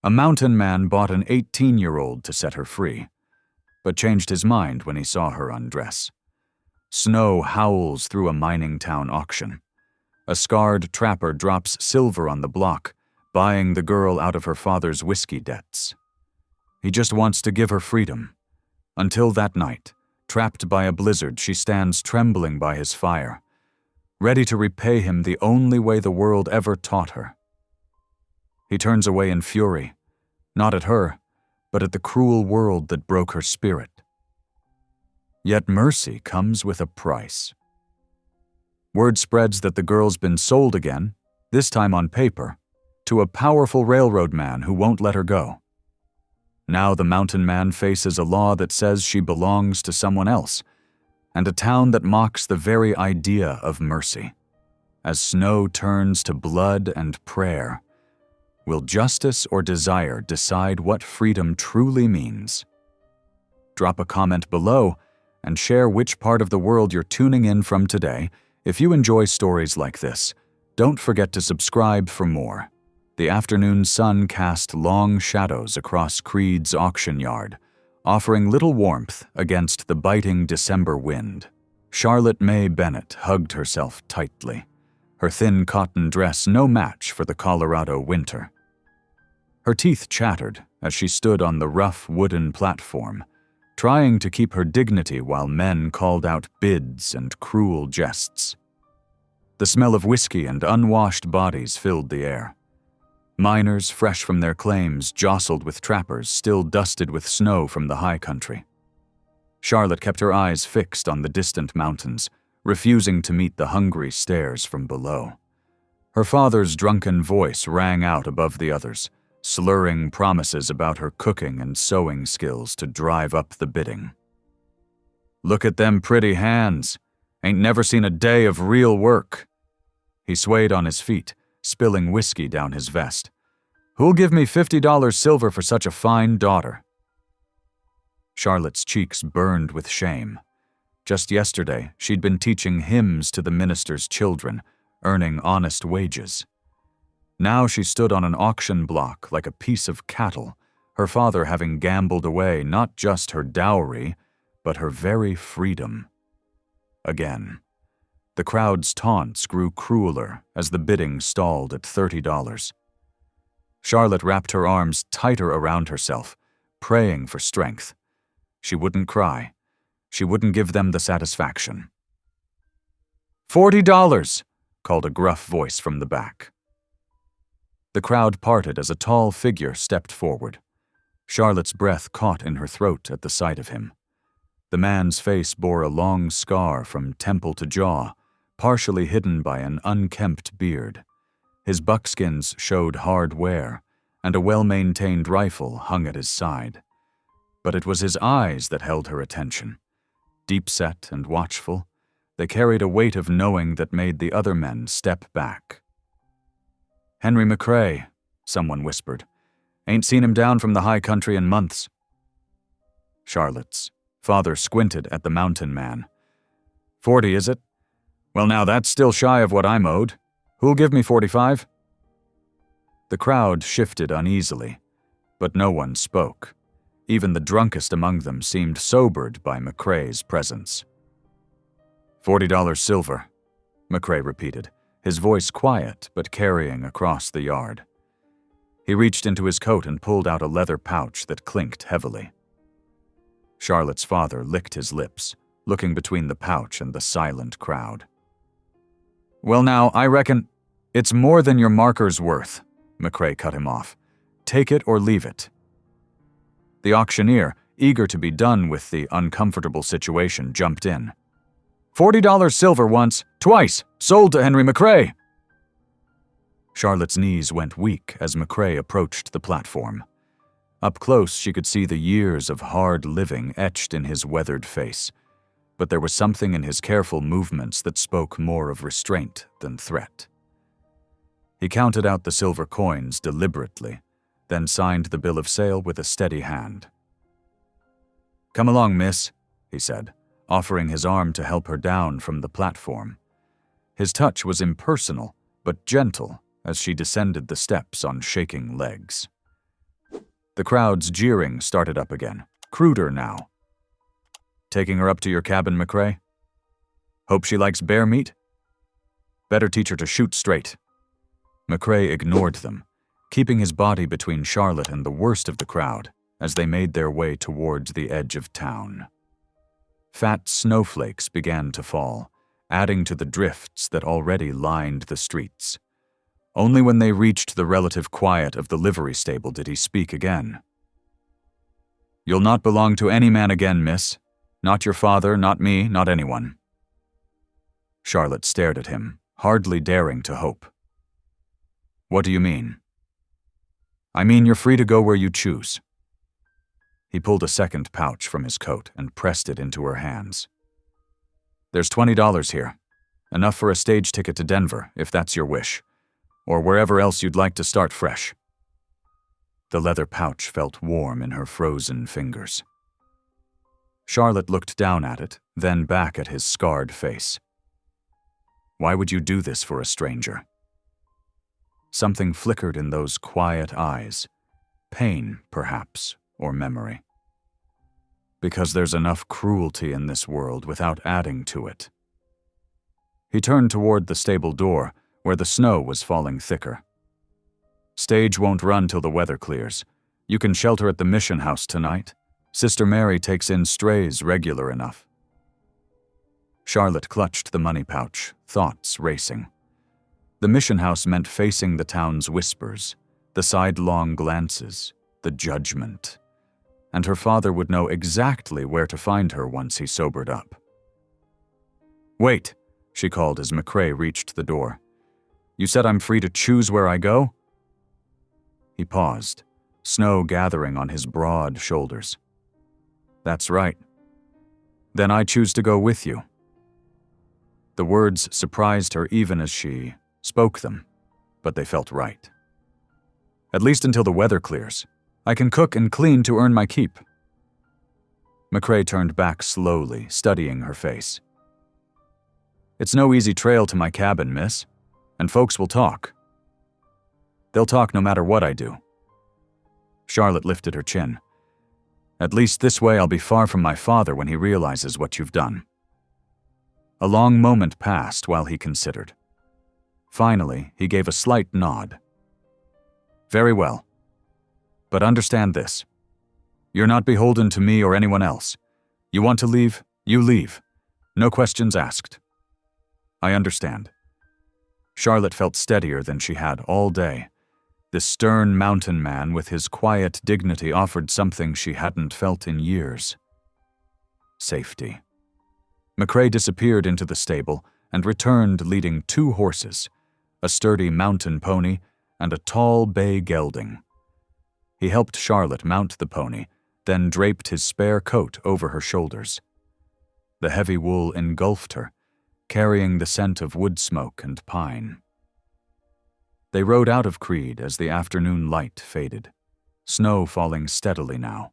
A mountain man bought an 18-year-old to set her free, but changed his mind when he saw her undress. Snow howls through a mining town auction. A scarred trapper drops silver on the block, buying the girl out of her father's whiskey debts. He just wants to give her freedom. Until that night, trapped by a blizzard, she stands trembling by his fire, ready to repay him the only way the world ever taught her. He turns away in fury, not at her, but at the cruel world that broke her spirit. Yet mercy comes with a price. Word spreads that the girl's been sold again, this time on paper, to a powerful railroad man who won't let her go. Now the mountain man faces a law that says she belongs to someone else, and a town that mocks the very idea of mercy. As snow turns to blood and prayer, will justice or desire decide what freedom truly means? Drop a comment below and share which part of the world you're tuning in from today. If you enjoy stories like this, don't forget to subscribe for more. The afternoon sun cast long shadows across Creed's auction yard, offering little warmth against the biting December wind. Charlotte May Bennett hugged herself tightly, her thin cotton dress no match for the Colorado winter. Her teeth chattered as she stood on the rough wooden platform, trying to keep her dignity while men called out bids and cruel jests. The smell of whiskey and unwashed bodies filled the air. Miners fresh from their claims jostled with trappers still dusted with snow from the high country. Charlotte kept her eyes fixed on the distant mountains, refusing to meet the hungry stares from below. Her father's drunken voice rang out above the others, slurring promises about her cooking and sewing skills to drive up the bidding. "Look at them pretty hands. Ain't never seen a day of real work." He swayed on his feet, spilling whiskey down his vest. "Who'll give me $50 silver for such a fine daughter?" Charlotte's cheeks burned with shame. Just yesterday, she'd been teaching hymns to the minister's children, earning honest wages. Now she stood on an auction block like a piece of cattle, her father having gambled away not just her dowry, but her very freedom. Again. The crowd's taunts grew crueler as the bidding stalled at $30. Charlotte wrapped her arms tighter around herself, praying for strength. She wouldn't cry. She wouldn't give them the satisfaction. $40, called a gruff voice from the back. The crowd parted as a tall figure stepped forward. Charlotte's breath caught in her throat at the sight of him. The man's face bore a long scar from temple to jaw, partially hidden by an unkempt beard. His buckskins showed hard wear, and a well-maintained rifle hung at his side. But it was his eyes that held her attention. Deep-set and watchful, they carried a weight of knowing that made the other men step back. "Henry McCrae," someone whispered. "Ain't seen him down from the high country in months." Charlotte's father squinted at the mountain man. "40, is it? Well, now that's still shy of what I'm owed. Who'll give me 45? The crowd shifted uneasily, but no one spoke. Even the drunkest among them seemed sobered by McCrae's presence. $40 silver, McCrae repeated, his voice quiet but carrying across the yard. He reached into his coat and pulled out a leather pouch that clinked heavily. Charlotte's father licked his lips, looking between the pouch and the silent crowd. "Well now, I reckon it's more than your marker's worth," McCrae cut him off. "Take it or leave it." The auctioneer, eager to be done with the uncomfortable situation, jumped in. $40 silver once, twice, sold to Henry McCrae." Charlotte's knees went weak as McCrae approached the platform. Up close, she could see the years of hard living etched in his weathered face, but there was something in his careful movements that spoke more of restraint than threat. He counted out the silver coins deliberately, then signed the bill of sale with a steady hand. "Come along, miss," he said, offering his arm to help her down from the platform. His touch was impersonal, but gentle as she descended the steps on shaking legs. The crowd's jeering started up again, cruder now. Taking her up to your cabin, McRae? Hope she likes bear meat? Better teach her to shoot straight. McRae ignored them, keeping his body between Charlotte and the worst of the crowd as they made their way towards the edge of town. Fat snowflakes began to fall, adding to the drifts that already lined the streets. Only when they reached the relative quiet of the livery stable did he speak again. You'll not belong to any man again, miss. Not your father, not me, not anyone. Charlotte stared at him, hardly daring to hope. What do you mean? I mean you're free to go where you choose. He pulled a second pouch from his coat and pressed it into her hands. There's $20 here, enough for a stage ticket to Denver, if that's your wish, or wherever else you'd like to start fresh. The leather pouch felt warm in her frozen fingers. Charlotte looked down at it, then back at his scarred face. Why would you do this for a stranger? Something flickered in those quiet eyes. Pain, perhaps, or memory. Because there's enough cruelty in this world without adding to it. He turned toward the stable door, where the snow was falling thicker. Stage won't run till the weather clears. You can shelter at the mission house tonight. Sister Mary takes in strays regular enough. Charlotte clutched the money pouch, thoughts racing. The mission house meant facing the town's whispers, the sidelong glances, the judgment. And her father would know exactly where to find her once he sobered up. Wait, she called as McRae reached the door. You said I'm free to choose where I go? He paused, snow gathering on his broad shoulders. That's right. Then I choose to go with you. The words surprised her even as she spoke them, but they felt right. At least until the weather clears. I can cook and clean to earn my keep. McRae turned back slowly, studying her face. It's no easy trail to my cabin, miss, and folks will talk. They'll talk no matter what I do. Charlotte lifted her chin. At least this way I'll be far from my father when he realizes what you've done. A long moment passed while he considered. Finally, he gave a slight nod. Very well. But understand this. You're not beholden to me or anyone else. You want to leave, you leave. No questions asked. I understand. Charlotte felt steadier than she had all day. This stern mountain man with his quiet dignity offered something she hadn't felt in years. Safety. McRae disappeared into the stable and returned leading 2 horses, a sturdy mountain pony and a tall bay gelding. He helped Charlotte mount the pony, then draped his spare coat over her shoulders. The heavy wool engulfed her, carrying the scent of wood smoke and pine. They rode out of Creed as the afternoon light faded, snow falling steadily now.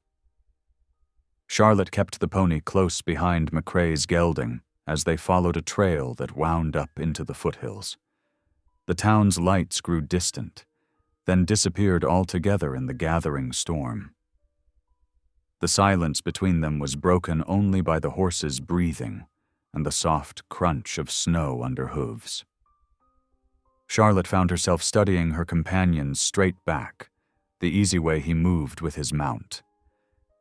Charlotte kept the pony close behind McRae's gelding as they followed a trail that wound up into the foothills. The town's lights grew distant, then disappeared altogether in the gathering storm. The silence between them was broken only by the horses' breathing and the soft crunch of snow under hooves. Charlotte found herself studying her companion's straight back, the easy way he moved with his mount.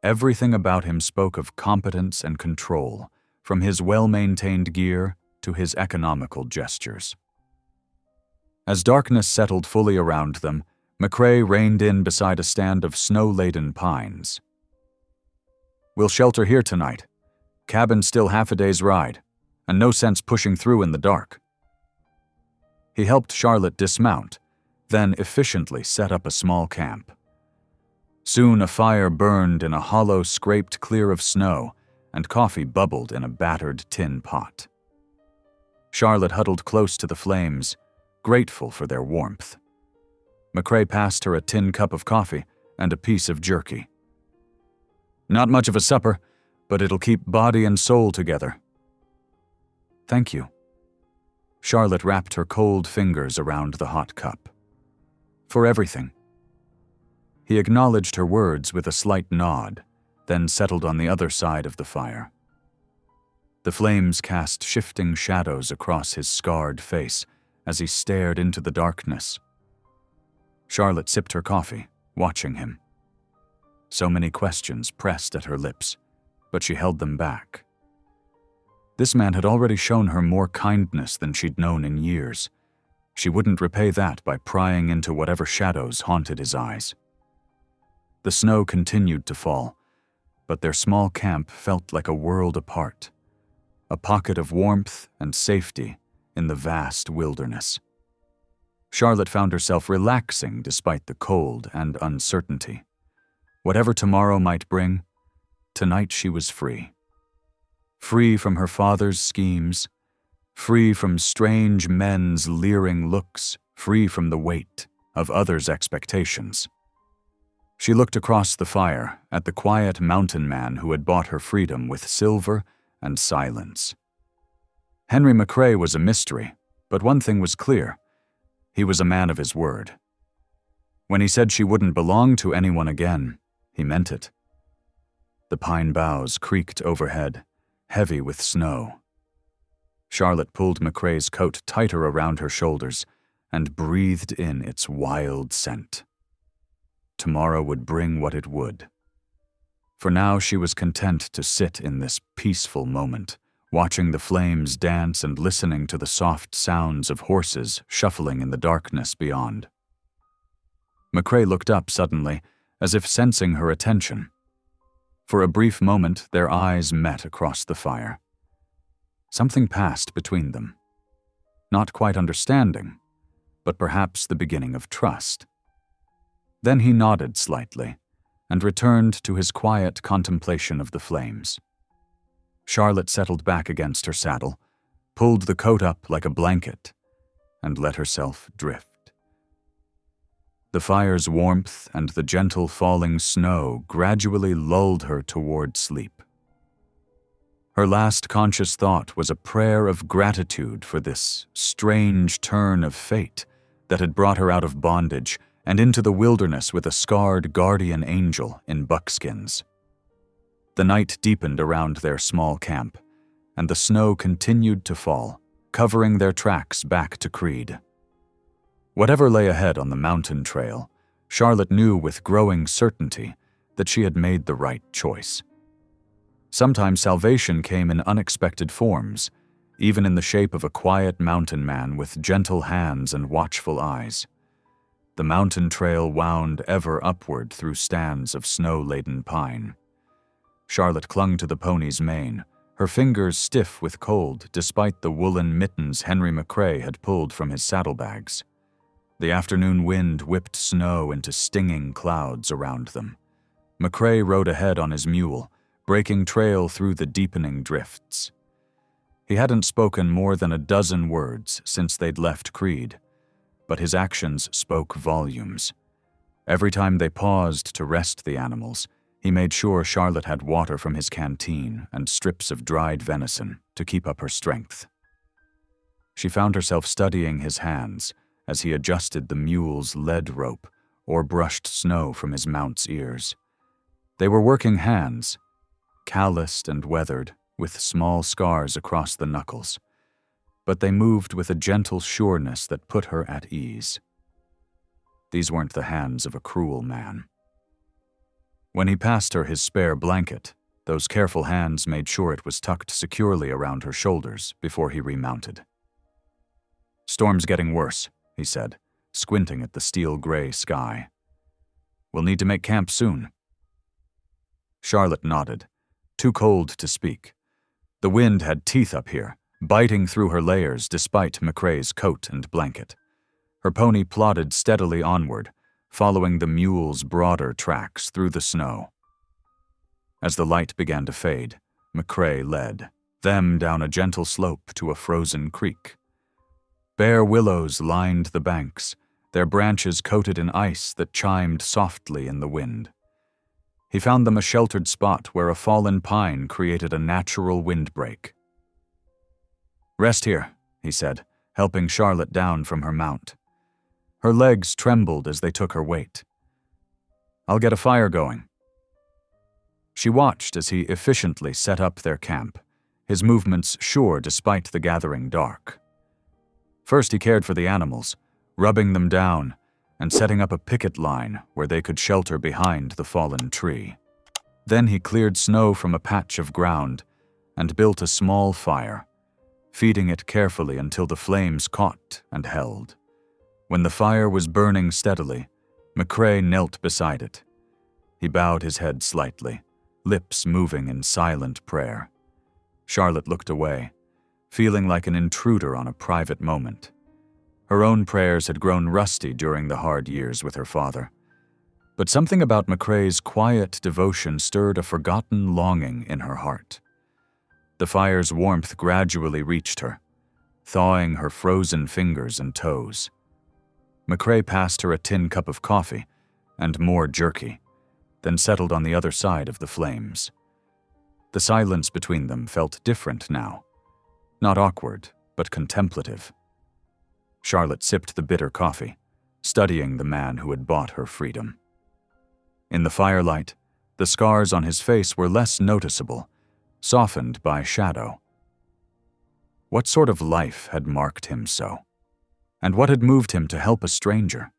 Everything about him spoke of competence and control, from his well-maintained gear to his economical gestures. As darkness settled fully around them, McRae reined in beside a stand of snow-laden pines. We'll shelter here tonight. Cabin's still half a day's ride, and no sense pushing through in the dark. He helped Charlotte dismount, then efficiently set up a small camp. Soon a fire burned in a hollow scraped clear of snow, and coffee bubbled in a battered tin pot. Charlotte huddled close to the flames, grateful for their warmth. McRae passed her a tin cup of coffee and a piece of jerky. Not much of a supper, but it'll keep body and soul together. Thank you. Charlotte wrapped her cold fingers around the hot cup. For everything. He acknowledged her words with a slight nod, then settled on the other side of the fire. The flames cast shifting shadows across his scarred face as he stared into the darkness. Charlotte sipped her coffee, watching him. So many questions pressed at her lips, but she held them back. This man had already shown her more kindness than she'd known in years. She wouldn't repay that by prying into whatever shadows haunted his eyes. The snow continued to fall, but their small camp felt like a world apart, a pocket of warmth and safety in the vast wilderness. Charlotte found herself relaxing despite the cold and uncertainty. Whatever tomorrow might bring, tonight she was free. Free from her father's schemes, free from strange men's leering looks, free from the weight of others' expectations. She looked across the fire at the quiet mountain man who had bought her freedom with silver and silence. Henry McCrae was a mystery, but one thing was clear. He was a man of his word. When he said she wouldn't belong to anyone again, he meant it. The pine boughs creaked overhead, heavy with snow. Charlotte pulled McCrae's coat tighter around her shoulders and breathed in its wild scent. Tomorrow would bring what it would. For now she was content to sit in this peaceful moment, watching the flames dance and listening to the soft sounds of horses shuffling in the darkness beyond. McCrae looked up suddenly, as if sensing her attention. For a brief moment, their eyes met across the fire. Something passed between them. Not quite understanding, but perhaps the beginning of trust. Then he nodded slightly and returned to his quiet contemplation of the flames. Charlotte settled back against her saddle, pulled the coat up like a blanket, and let herself drift. The fire's warmth and the gentle falling snow gradually lulled her toward sleep. Her last conscious thought was a prayer of gratitude for this strange turn of fate that had brought her out of bondage and into the wilderness with a scarred guardian angel in buckskins. The night deepened around their small camp, and the snow continued to fall, covering their tracks back to Creed. Whatever lay ahead on the mountain trail, Charlotte knew with growing certainty that she had made the right choice. Sometimes salvation came in unexpected forms, even in the shape of a quiet mountain man with gentle hands and watchful eyes. The mountain trail wound ever upward through stands of snow-laden pine. Charlotte clung to the pony's mane, her fingers stiff with cold despite the woolen mittens Henry McCrae had pulled from his saddlebags. The afternoon wind whipped snow into stinging clouds around them. McCrae rode ahead on his mule, breaking trail through the deepening drifts. He hadn't spoken more than a dozen words since they'd left Creed, but his actions spoke volumes. Every time they paused to rest the animals, he made sure Charlotte had water from his canteen and strips of dried venison to keep up her strength. She found herself studying his hands as he adjusted the mule's lead rope or brushed snow from his mount's ears. They were working hands, calloused and weathered, with small scars across the knuckles, but they moved with a gentle sureness that put her at ease. These weren't the hands of a cruel man. When he passed her his spare blanket, those careful hands made sure it was tucked securely around her shoulders before he remounted. "Storm's getting worse," he said, squinting at the steel-gray sky. "We'll need to make camp soon." Charlotte nodded, too cold to speak. The wind had teeth up here, biting through her layers despite McCrae's coat and blanket. Her pony plodded steadily onward, following the mule's broader tracks through the snow. As the light began to fade, McCrae led, them down a gentle slope to a frozen creek. Bare willows lined the banks, their branches coated in ice that chimed softly in the wind. He found them a sheltered spot where a fallen pine created a natural windbreak. "Rest here," he said, helping Charlotte down from her mount. Her legs trembled as they took her weight. I'll get a fire going." She watched as he efficiently set up their camp, his movements sure despite the gathering dark. First he cared for the animals, rubbing them down and setting up a picket line where they could shelter behind the fallen tree. Then he cleared snow from a patch of ground and built a small fire, feeding it carefully until the flames caught and held. When the fire was burning steadily, McCrae knelt beside it. He bowed his head slightly, lips moving in silent prayer. Charlotte looked away, feeling like an intruder on a private moment. Her own prayers had grown rusty during the hard years with her father. But something about McCrae's quiet devotion stirred a forgotten longing in her heart. The fire's warmth gradually reached her, thawing her frozen fingers and toes. McCrae passed her a tin cup of coffee and more jerky, then settled on the other side of the flames. The silence between them felt different now, not awkward, but contemplative. Charlotte sipped the bitter coffee, studying the man who had bought her freedom. In the firelight, the scars on his face were less noticeable, softened by shadow. What sort of life had marked him so? And what had moved him to help a stranger?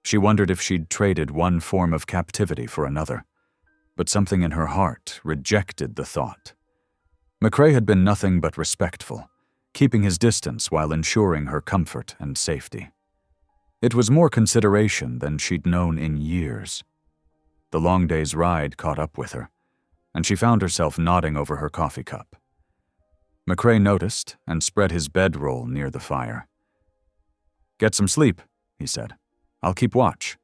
She wondered if she'd traded one form of captivity for another, but something in her heart rejected the thought. McCrae had been nothing but respectful, keeping his distance while ensuring her comfort and safety. It was more consideration than she'd known in years. The long day's ride caught up with her, and she found herself nodding over her coffee cup. McCrae noticed and spread his bedroll near the fire. "Get some sleep," he said. "I'll keep watch."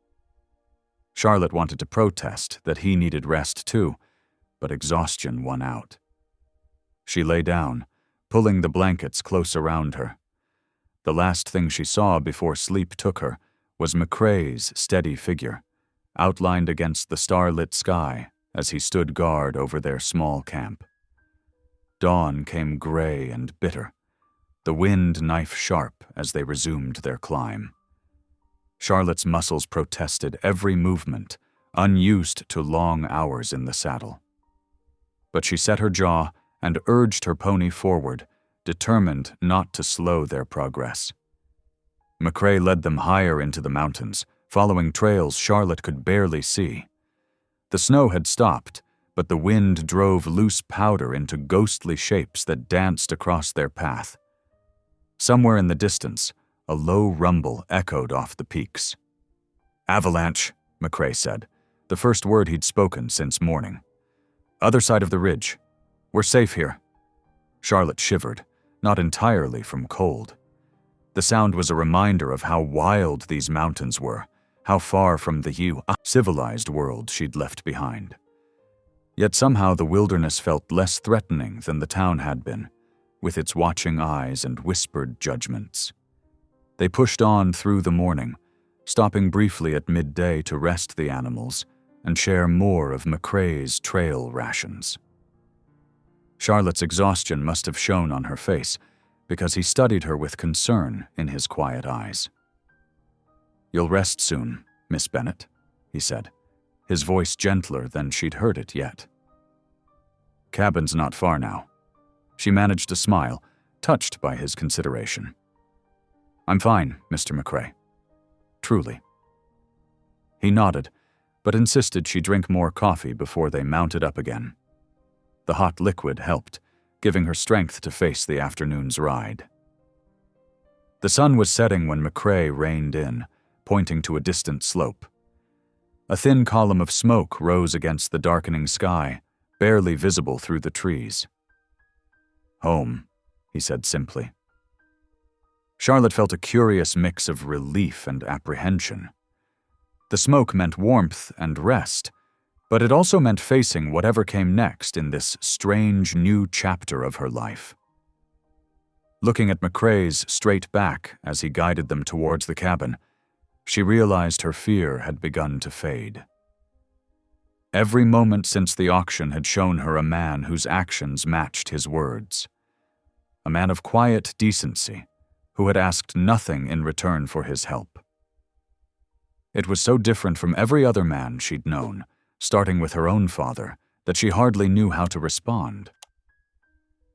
Charlotte wanted to protest that he needed rest too, but exhaustion won out. She lay down, pulling the blankets close around her. The last thing she saw before sleep took her was McCrae's steady figure, outlined against the starlit sky as he stood guard over their small camp. Dawn came gray and bitter, the wind knife-sharp as they resumed their climb. Charlotte's muscles protested every movement, unused to long hours in the saddle. But she set her jaw and urged her pony forward, determined not to slow their progress. McCrae led them higher into the mountains, following trails Charlotte could barely see. The snow had stopped, but the wind drove loose powder into ghostly shapes that danced across their path. Somewhere in the distance, a low rumble echoed off the peaks. "Avalanche," McCrae said, the first word he'd spoken since morning. "Other side of the ridge. We're safe here." Charlotte shivered, not entirely from cold. The sound was a reminder of how wild these mountains were, how far from the civilized world she'd left behind. Yet somehow the wilderness felt less threatening than the town had been, with its watching eyes and whispered judgments. They pushed on through the morning, stopping briefly at midday to rest the animals and share more of McCrae's trail rations. Charlotte's exhaustion must have shown on her face, because he studied her with concern in his quiet eyes. "You'll rest soon, Miss Bennet," he said, his voice gentler than she'd heard it yet. "Cabin's not far now." She managed to smile, touched by his consideration. "I'm fine, Mr. McCrae. Truly." He nodded, but insisted she drink more coffee before they mounted up again. The hot liquid helped, giving her strength to face the afternoon's ride. The sun was setting when McCrae reined in, pointing to a distant slope. A thin column of smoke rose against the darkening sky, barely visible through the trees. "Home," he said simply. Charlotte felt a curious mix of relief and apprehension. The smoke meant warmth and rest, but it also meant facing whatever came next in this strange new chapter of her life. Looking at McCrae's straight back as he guided them towards the cabin, she realized her fear had begun to fade. Every moment since the auction had shown her a man whose actions matched his words. A man of quiet decency, who had asked nothing in return for his help. It was so different from every other man she'd known, starting with her own father, that she hardly knew how to respond.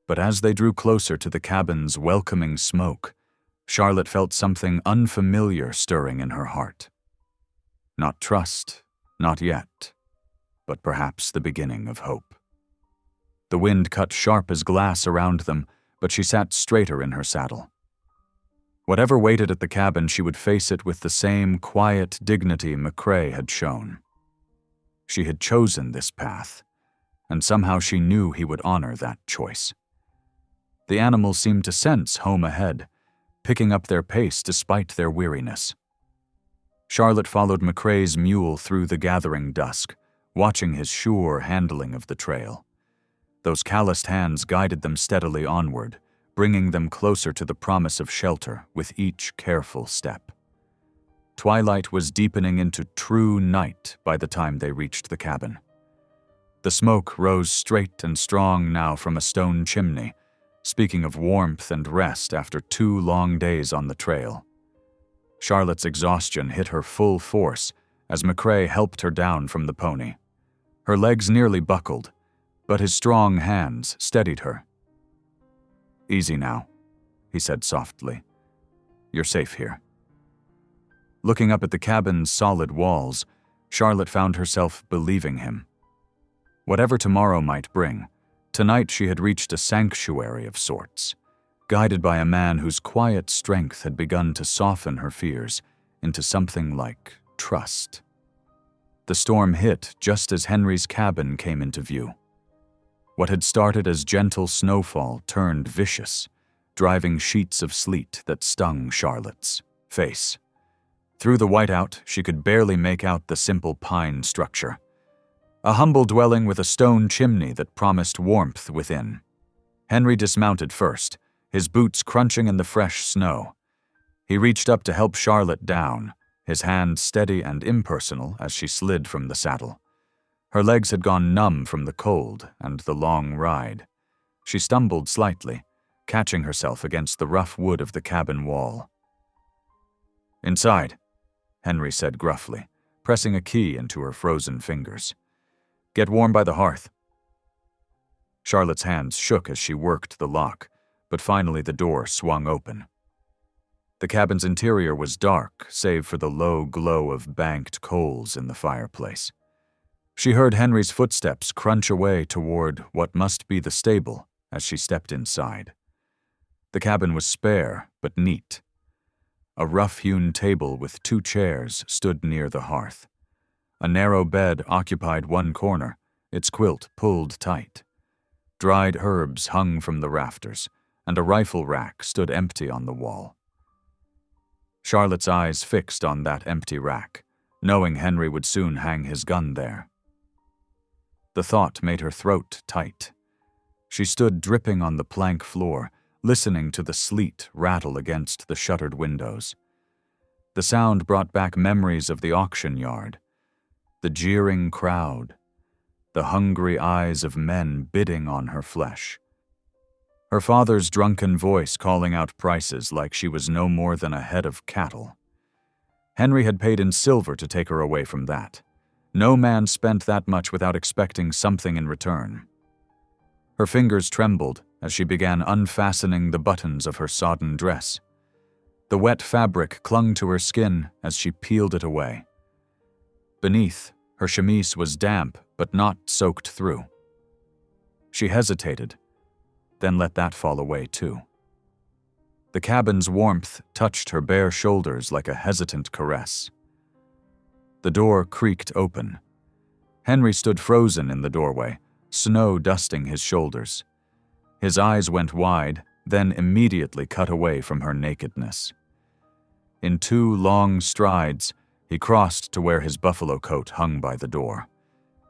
But as they drew closer to the cabin's welcoming smoke, Charlotte felt something unfamiliar stirring in her heart. Not trust, not yet, but perhaps the beginning of hope. The wind cut sharp as glass around them, but she sat straighter in her saddle. Whatever waited at the cabin, she would face it with the same quiet dignity McCrae had shown. She had chosen this path, and somehow she knew he would honor that choice. The animals seemed to sense home ahead, picking up their pace despite their weariness. Charlotte followed McCrae's mule through the gathering dusk, watching his sure handling of the trail. Those calloused hands guided them steadily onward, bringing them closer to the promise of shelter with each careful step. Twilight was deepening into true night by the time they reached the cabin. The smoke rose straight and strong now from a stone chimney, speaking of warmth and rest after 2 long days on the trail. Charlotte's exhaustion hit her full force as McCrae helped her down from the pony. Her legs nearly buckled, but his strong hands steadied her. "Easy now," he said softly. "You're safe here." Looking up at the cabin's solid walls, Charlotte found herself believing him. Whatever tomorrow might bring, tonight she had reached a sanctuary of sorts, guided by a man whose quiet strength had begun to soften her fears into something like trust. The storm hit just as Henry's cabin came into view. What had started as gentle snowfall turned vicious, driving sheets of sleet that stung Charlotte's face. Through the whiteout, she could barely make out the simple pine structure. A humble dwelling with a stone chimney that promised warmth within. Henry dismounted first, his boots crunching in the fresh snow. He reached up to help Charlotte down, his hand steady and impersonal as she slid from the saddle. Her legs had gone numb from the cold and the long ride. She stumbled slightly, catching herself against the rough wood of the cabin wall. "Inside," Henry said gruffly, pressing a key into her frozen fingers. "Get warm by the hearth." Charlotte's hands shook as she worked the lock, but finally the door swung open. The cabin's interior was dark, save for the low glow of banked coals in the fireplace. She heard Henry's footsteps crunch away toward what must be the stable as she stepped inside. The cabin was spare but neat. A rough-hewn table with 2 chairs stood near the hearth. A narrow bed occupied one corner, its quilt pulled tight. Dried herbs hung from the rafters, and a rifle rack stood empty on the wall. Charlotte's eyes fixed on that empty rack, knowing Henry would soon hang his gun there. The thought made her throat tight. She stood dripping on the plank floor, listening to the sleet rattle against the shuttered windows. The sound brought back memories of the auction yard, the jeering crowd, the hungry eyes of men bidding on her flesh. Her father's drunken voice calling out prices like she was no more than a head of cattle. Henry had paid in silver to take her away from that. No man spent that much without expecting something in return. Her fingers trembled as she began unfastening the buttons of her sodden dress. The wet fabric clung to her skin as she peeled it away. Beneath, her chemise was damp but not soaked through. She hesitated, then let that fall away too. The cabin's warmth touched her bare shoulders like a hesitant caress. The door creaked open. Henry stood frozen in the doorway, snow dusting his shoulders. His eyes went wide, then immediately cut away from her nakedness. In 2 long strides, he crossed to where his buffalo coat hung by the door.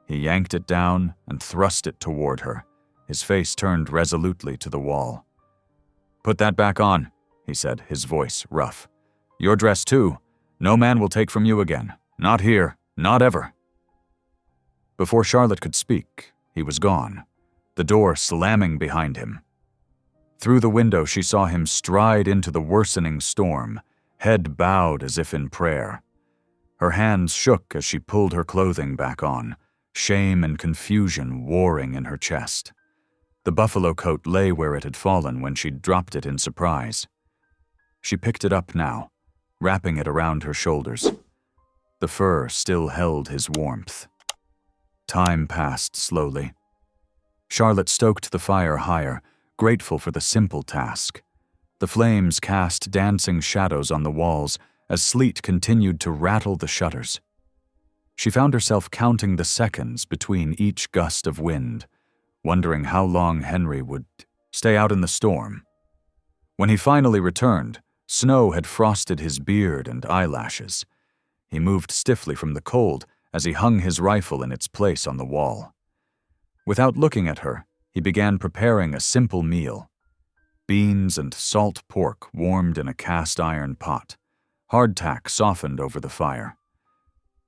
He yanked it down and thrust it toward her, his face turned resolutely to the wall. "Put that back on," he said, his voice rough. "Your dress too. No man will take from you again. Not here. Not ever." Before Charlotte could speak, he was gone, the door slamming behind him. Through the window she saw him stride into the worsening storm, head bowed as if in prayer. Her hands shook as she pulled her clothing back on, shame and confusion warring in her chest. The buffalo coat lay where it had fallen when she'd dropped it in surprise. She picked it up now, wrapping it around her shoulders. The fur still held his warmth. Time passed slowly. Charlotte stoked the fire higher, grateful for the simple task. The flames cast dancing shadows on the walls as sleet continued to rattle the shutters. She found herself counting the seconds between each gust of wind, wondering how long Henry would stay out in the storm. When he finally returned, snow had frosted his beard and eyelashes. He moved stiffly from the cold as he hung his rifle in its place on the wall. Without looking at her, he began preparing a simple meal. Beans and salt pork warmed in a cast-iron pot. Hardtack softened over the fire.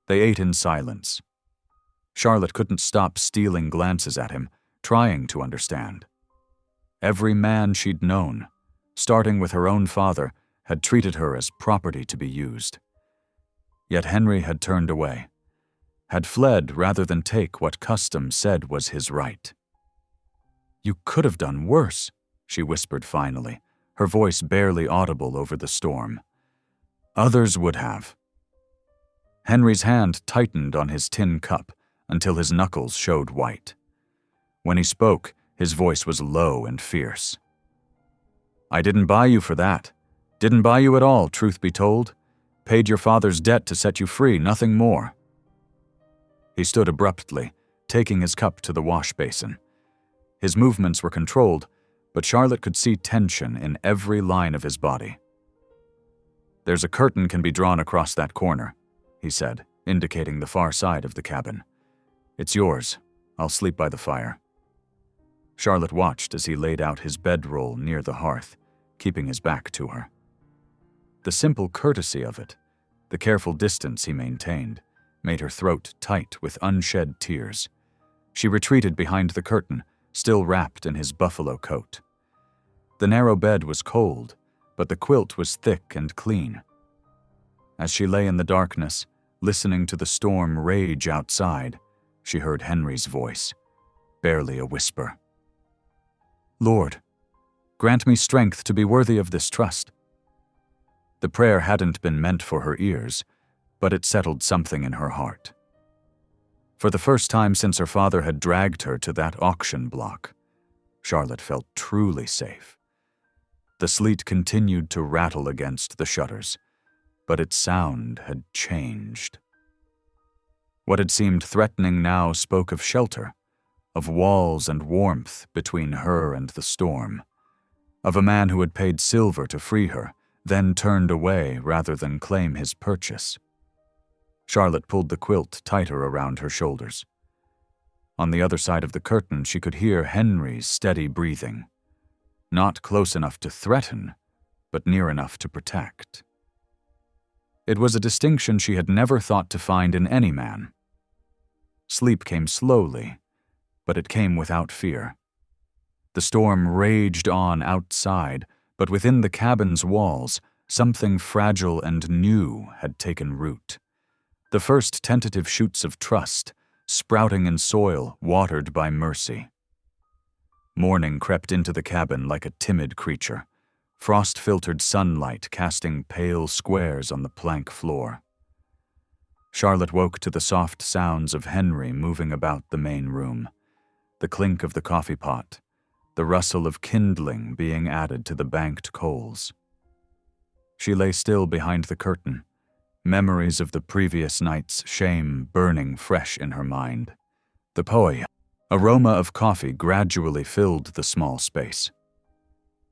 They ate in silence. Charlotte couldn't stop stealing glances at him, trying to understand. Every man she'd known, starting with her own father, had treated her as property to be used. Yet Henry had turned away, had fled rather than take what custom said was his right. "You could have done worse," she whispered finally, her voice barely audible over the storm. "Others would have." Henry's hand tightened on his tin cup until his knuckles showed white. When he spoke, his voice was low and fierce. "I didn't buy you for that. Didn't buy you at all, truth be told. Paid your father's debt to set you free, nothing more." He stood abruptly, taking his cup to the wash basin. His movements were controlled, but Charlotte could see tension in every line of his body. "There's a curtain can be drawn across that corner," he said, indicating the far side of the cabin. "It's yours. I'll sleep by the fire." Charlotte watched as he laid out his bedroll near the hearth, keeping his back to her. The simple courtesy of it, the careful distance he maintained, made her throat tight with unshed tears. She retreated behind the curtain, still wrapped in his buffalo coat. The narrow bed was cold, but the quilt was thick and clean. As she lay in the darkness, listening to the storm rage outside, she heard Henry's voice, barely a whisper. "Lord, grant me strength to be worthy of this trust." The prayer hadn't been meant for her ears, but it settled something in her heart. For the first time since her father had dragged her to that auction block, Charlotte felt truly safe. The sleet continued to rattle against the shutters, but its sound had changed. What had seemed threatening now spoke of shelter, of walls and warmth between her and the storm, of a man who had paid silver to free her, then turned away rather than claim his purchase. Charlotte pulled the quilt tighter around her shoulders. On the other side of the curtain, she could hear Henry's steady breathing. Not close enough to threaten, but near enough to protect. It was a distinction she had never thought to find in any man. Sleep came slowly, but it came without fear. The storm raged on outside, but within the cabin's walls, something fragile and new had taken root. The first tentative shoots of trust, sprouting in soil watered by mercy. Morning crept into the cabin like a timid creature, frost-filtered sunlight casting pale squares on the plank floor. Charlotte woke to the soft sounds of Henry moving about the main room, the clink of the coffee pot, the rustle of kindling being added to the banked coals. She lay still behind the curtain, memories of the previous night's shame burning fresh in her mind. The aroma of coffee gradually filled the small space.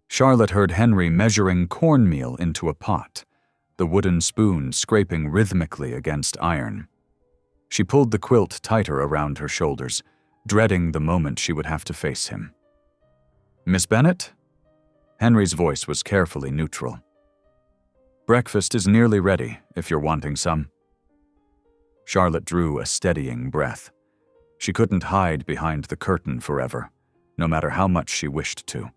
Charlotte heard Henry measuring cornmeal into a pot, the wooden spoon scraping rhythmically against iron. She pulled the quilt tighter around her shoulders, dreading the moment she would have to face him. "Miss Bennet?" Henry's voice was carefully neutral. "Breakfast is nearly ready, if you're wanting some." Charlotte drew a steadying breath. She couldn't hide behind the curtain forever, no matter how much she wished to.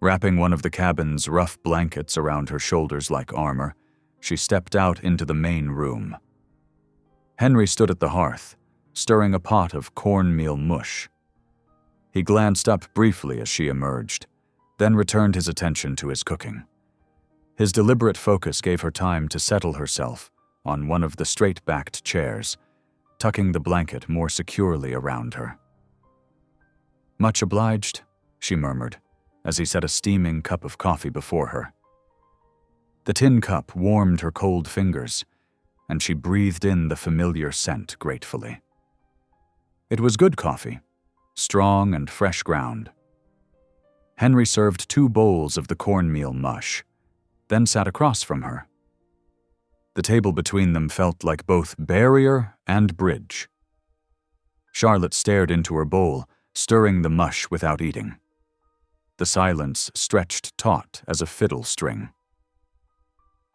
Wrapping one of the cabin's rough blankets around her shoulders like armor, she stepped out into the main room. Henry stood at the hearth, stirring a pot of cornmeal mush. He glanced up briefly as she emerged, then returned his attention to his cooking. His deliberate focus gave her time to settle herself on one of the straight-backed chairs, tucking the blanket more securely around her. "Much obliged," she murmured, as he set a steaming cup of coffee before her. The tin cup warmed her cold fingers, and she breathed in the familiar scent gratefully. It was good coffee, strong and fresh ground. Henry served 2 bowls of the cornmeal mush, then sat across from her. The table between them felt like both barrier and bridge. Charlotte stared into her bowl, stirring the mush without eating. The silence stretched taut as a fiddle string.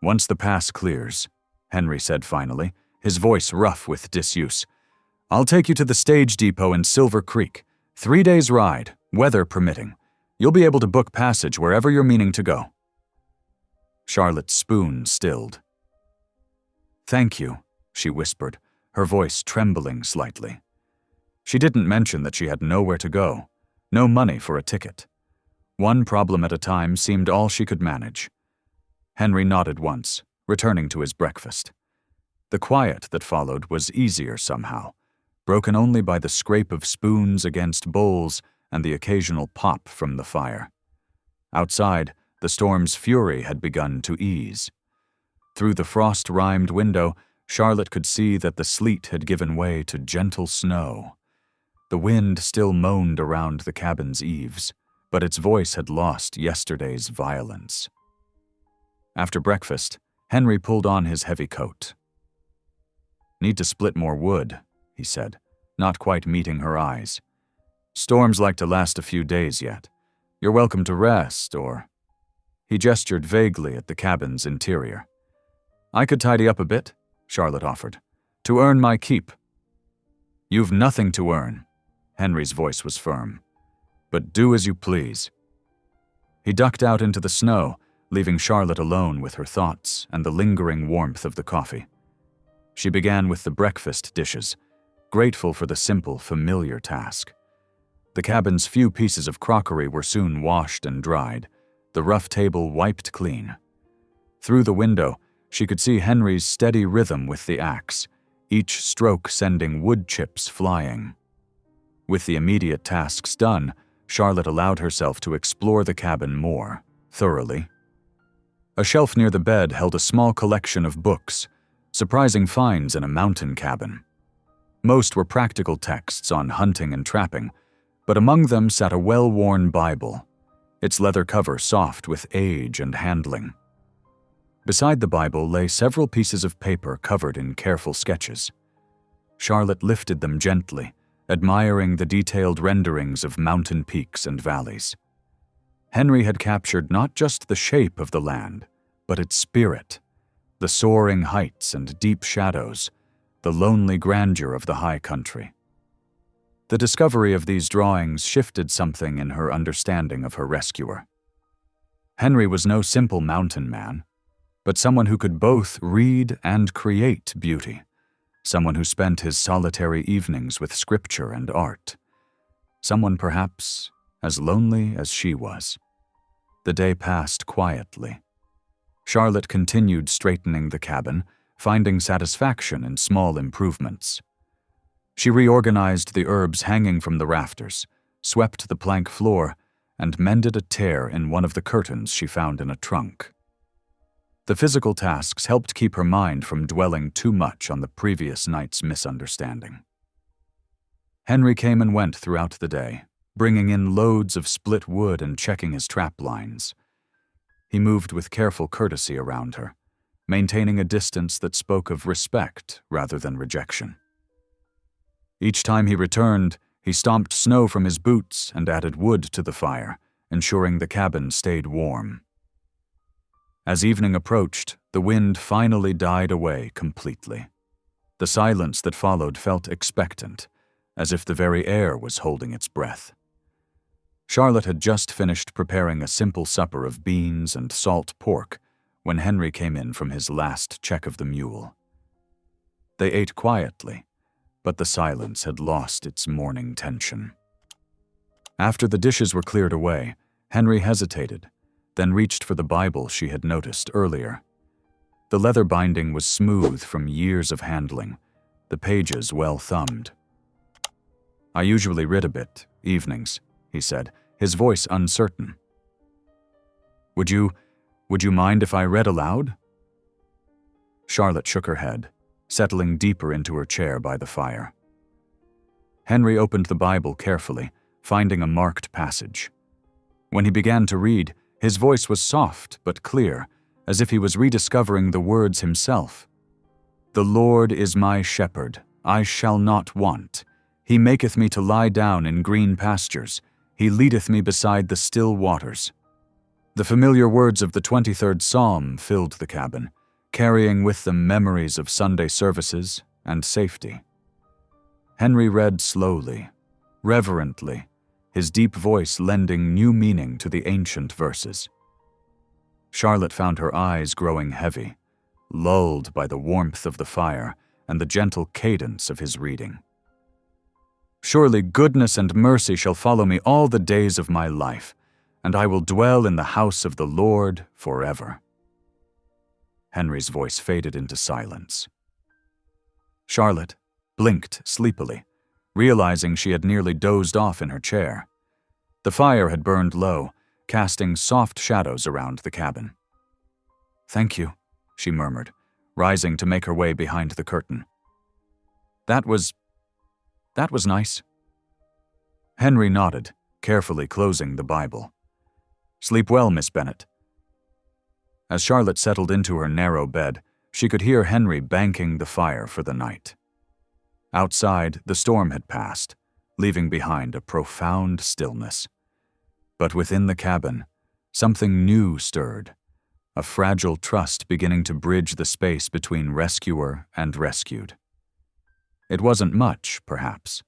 "Once the pass clears," Henry said finally, his voice rough with disuse, "I'll take you to the stage depot in Silver Creek. 3 days' ride, weather permitting. You'll be able to book passage wherever you're meaning to go." Charlotte's spoon stilled. "Thank you," she whispered, her voice trembling slightly. She didn't mention that she had nowhere to go, no money for a ticket. One problem at a time seemed all she could manage. Henry nodded once, returning to his breakfast. The quiet that followed was easier somehow, broken only by the scrape of spoons against bowls and the occasional pop from the fire. Outside, the storm's fury had begun to ease. Through the frost-rimed window, Charlotte could see that the sleet had given way to gentle snow. The wind still moaned around the cabin's eaves, but its voice had lost yesterday's violence. After breakfast, Henry pulled on his heavy coat. "Need to split more wood," he said, not quite meeting her eyes. "Storms like to last a few days yet. You're welcome to rest, or—" He gestured vaguely at the cabin's interior. "I could tidy up a bit," Charlotte offered, "to earn my keep." "You've nothing to earn," Henry's voice was firm. "But do as you please." He ducked out into the snow, leaving Charlotte alone with her thoughts and the lingering warmth of the coffee. She began with the breakfast dishes, grateful for the simple, familiar task. The cabin's few pieces of crockery were soon washed and dried, the rough table wiped clean. Through the window, she could see Henry's steady rhythm with the axe, each stroke sending wood chips flying. With the immediate tasks done, Charlotte allowed herself to explore the cabin more thoroughly. A shelf near the bed held a small collection of books, surprising finds in a mountain cabin. Most were practical texts on hunting and trapping, but among them sat a well-worn Bible, its leather cover soft with age and handling. Beside the Bible lay several pieces of paper covered in careful sketches. Charlotte lifted them gently, admiring the detailed renderings of mountain peaks and valleys. Henry had captured not just the shape of the land, but its spirit, the soaring heights and deep shadows, the lonely grandeur of the high country. The discovery of these drawings shifted something in her understanding of her rescuer. Henry was no simple mountain man, but someone who could both read and create beauty, someone who spent his solitary evenings with scripture and art, someone perhaps as lonely as she was. The day passed quietly. Charlotte continued straightening the cabin, finding satisfaction in small improvements. She reorganized the herbs hanging from the rafters, swept the plank floor, and mended a tear in one of the curtains she found in a trunk. The physical tasks helped keep her mind from dwelling too much on the previous night's misunderstanding. Henry came and went throughout the day, bringing in loads of split wood and checking his trap lines. He moved with careful courtesy around her, maintaining a distance that spoke of respect rather than rejection. Each time he returned, he stomped snow from his boots and added wood to the fire, ensuring the cabin stayed warm. As evening approached, the wind finally died away completely. The silence that followed felt expectant, as if the very air was holding its breath. Charlotte had just finished preparing a simple supper of beans and salt pork when Henry came in from his last check of the mule. They ate quietly, but the silence had lost its morning tension. After the dishes were cleared away, Henry hesitated, then reached for the Bible she had noticed earlier. The leather binding was smooth from years of handling, the pages well thumbed. "I usually read a bit, evenings," he said, his voice uncertain. Would you mind if I read aloud?" Charlotte shook her head, settling deeper into her chair by the fire. Henry opened the Bible carefully, finding a marked passage. When he began to read, his voice was soft but clear, as if he was rediscovering the words himself. "The Lord is my shepherd, I shall not want. He maketh me to lie down in green pastures. He leadeth me beside the still waters." The familiar words of the 23rd Psalm filled the cabin, carrying with them memories of Sunday services and safety. Henry read slowly, reverently, his deep voice lending new meaning to the ancient verses. Charlotte found her eyes growing heavy, lulled by the warmth of the fire and the gentle cadence of his reading. "Surely goodness and mercy shall follow me all the days of my life, and I will dwell in the house of the Lord forever." Henry's voice faded into silence. Charlotte blinked sleepily, realizing she had nearly dozed off in her chair. The fire had burned low, casting soft shadows around the cabin. "Thank you," she murmured, rising to make her way behind the curtain. That was nice." Henry nodded, carefully closing the Bible. "Sleep well, Miss Bennet." As Charlotte settled into her narrow bed, she could hear Henry banking the fire for the night. Outside, the storm had passed, leaving behind a profound stillness. But within the cabin, something new stirred, a fragile trust beginning to bridge the space between rescuer and rescued. It wasn't much, perhaps,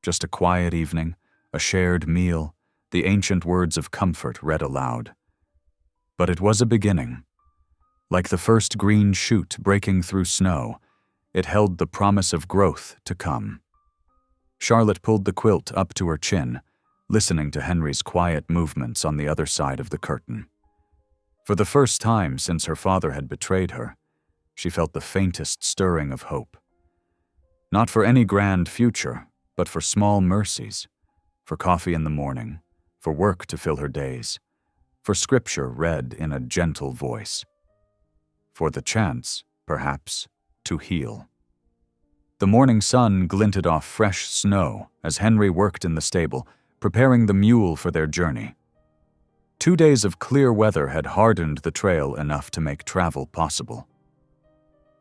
just a quiet evening, a shared meal, the ancient words of comfort read aloud. But it was a beginning. Like the first green shoot breaking through snow, it held the promise of growth to come. Charlotte pulled the quilt up to her chin, listening to Henry's quiet movements on the other side of the curtain. For the first time since her father had betrayed her, she felt the faintest stirring of hope. Not for any grand future, but for small mercies, for coffee in the morning, for work to fill her days, for scripture read in a gentle voice, for the chance, perhaps, to heal. The morning sun glinted off fresh snow as Henry worked in the stable, preparing the mule for their journey. 2 days of clear weather had hardened the trail enough to make travel possible.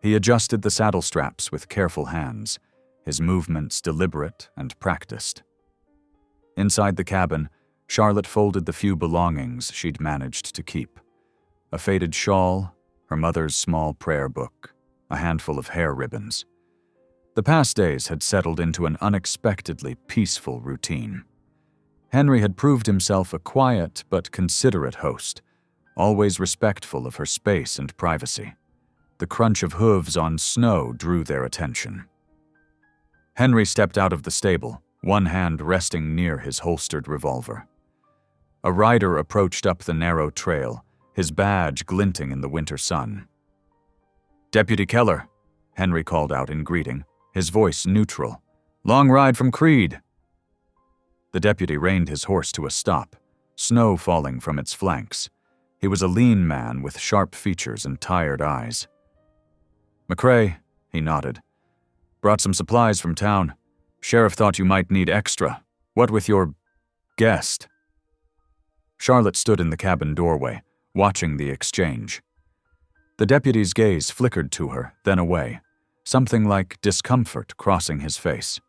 He adjusted the saddle straps with careful hands, his movements deliberate and practiced. Inside the cabin, Charlotte folded the few belongings she'd managed to keep: a faded shawl, her mother's small prayer book, a handful of hair ribbons. The past days had settled into an unexpectedly peaceful routine. Henry had proved himself a quiet but considerate host, always respectful of her space and privacy. The crunch of hooves on snow drew their attention. Henry stepped out of the stable, one hand resting near his holstered revolver. A rider approached up the narrow trail, his badge glinting in the winter sun. "Deputy Keller," Henry called out in greeting, his voice neutral. "Long ride from Creed." The deputy reined his horse to a stop, snow falling from its flanks. He was a lean man with sharp features and tired eyes. "McCrae," he nodded. "Brought some supplies from town. Sheriff thought you might need extra. What with your guest?" Charlotte stood in the cabin doorway, watching the exchange. The deputy's gaze flickered to her, then away, something like discomfort crossing his face.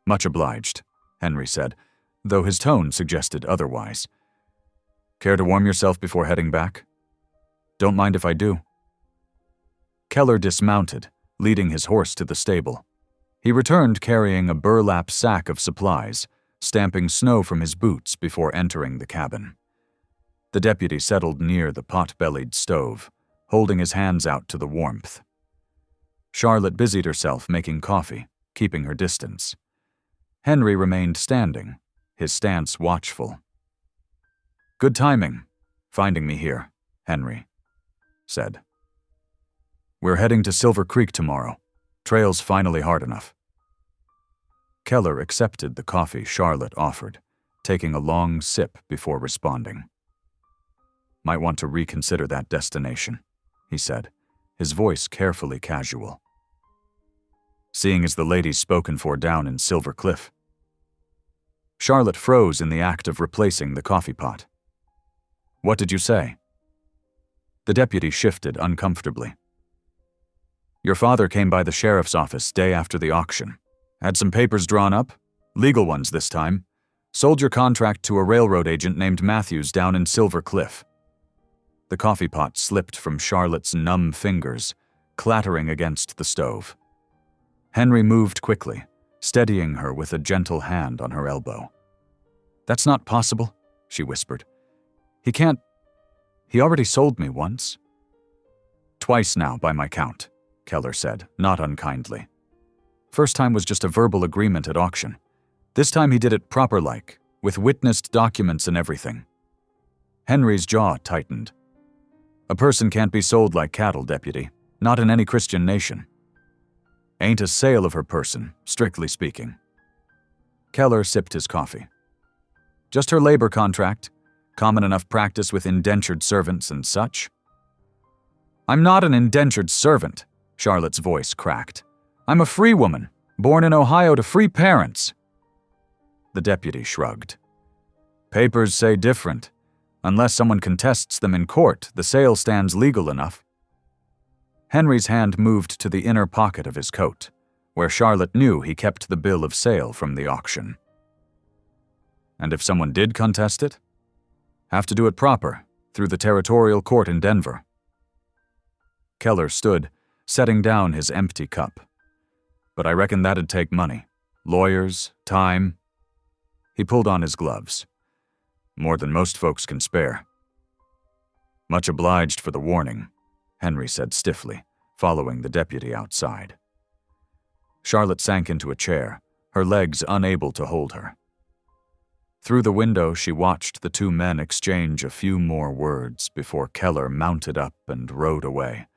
"Much obliged," Henry said, though his tone suggested otherwise. "Care to warm yourself before heading back?" "Don't mind if I do." Keller dismounted, leading his horse to the stable. He returned carrying a burlap sack of supplies, stamping snow from his boots before entering the cabin. The deputy settled near the pot-bellied stove, holding his hands out to the warmth. Charlotte busied herself making coffee, keeping her distance. Henry remained standing, his stance watchful. "Good timing, finding me here," Henry said. "We're heading to Silver Creek tomorrow. Trail's finally hard enough." Keller accepted the coffee Charlotte offered, taking a long sip before responding. "Might want to reconsider that destination," he said, his voice carefully casual. "Seeing as the lady's spoken for down in Silver Cliff." Charlotte froze in the act of replacing the coffee pot. "What did you say?" The deputy shifted uncomfortably. "Your father came by the sheriff's office day after the auction. Had some papers drawn up, legal ones this time. Sold your contract to a railroad agent named Matthews down in Silver Cliff." The coffee pot slipped from Charlotte's numb fingers, clattering against the stove. Henry moved quickly, steadying her with a gentle hand on her elbow. "That's not possible," she whispered. He can't. He already sold me once." "Twice now, by my count," Keller said, not unkindly. "First time was just a verbal agreement at auction. This time he did it proper-like, with witnessed documents and everything." Henry's jaw tightened. "A person can't be sold like cattle, deputy, not in any Christian nation. Ain't a sale of her person, strictly speaking." Keller sipped his coffee. "Just her labor contract, common enough practice with indentured servants and such." "I'm not an indentured servant," Charlotte's voice cracked. "I'm a free woman, born in Ohio to free parents." The deputy shrugged. "Papers say different. Unless someone contests them in court, the sale stands legal enough." Henry's hand moved to the inner pocket of his coat, where Charlotte knew he kept the bill of sale from the auction. "And if someone did contest it? Have to do it proper, through the territorial court in Denver." Keller stood, setting down his empty cup. "But I reckon that'd take money. Lawyers, time." He pulled on his gloves. "More than most folks can spare." "Much obliged for the warning," Henry said stiffly, following the deputy outside. Charlotte sank into a chair, her legs unable to hold her. Through the window, she watched the two men exchange a few more words before Keller mounted up and rode away,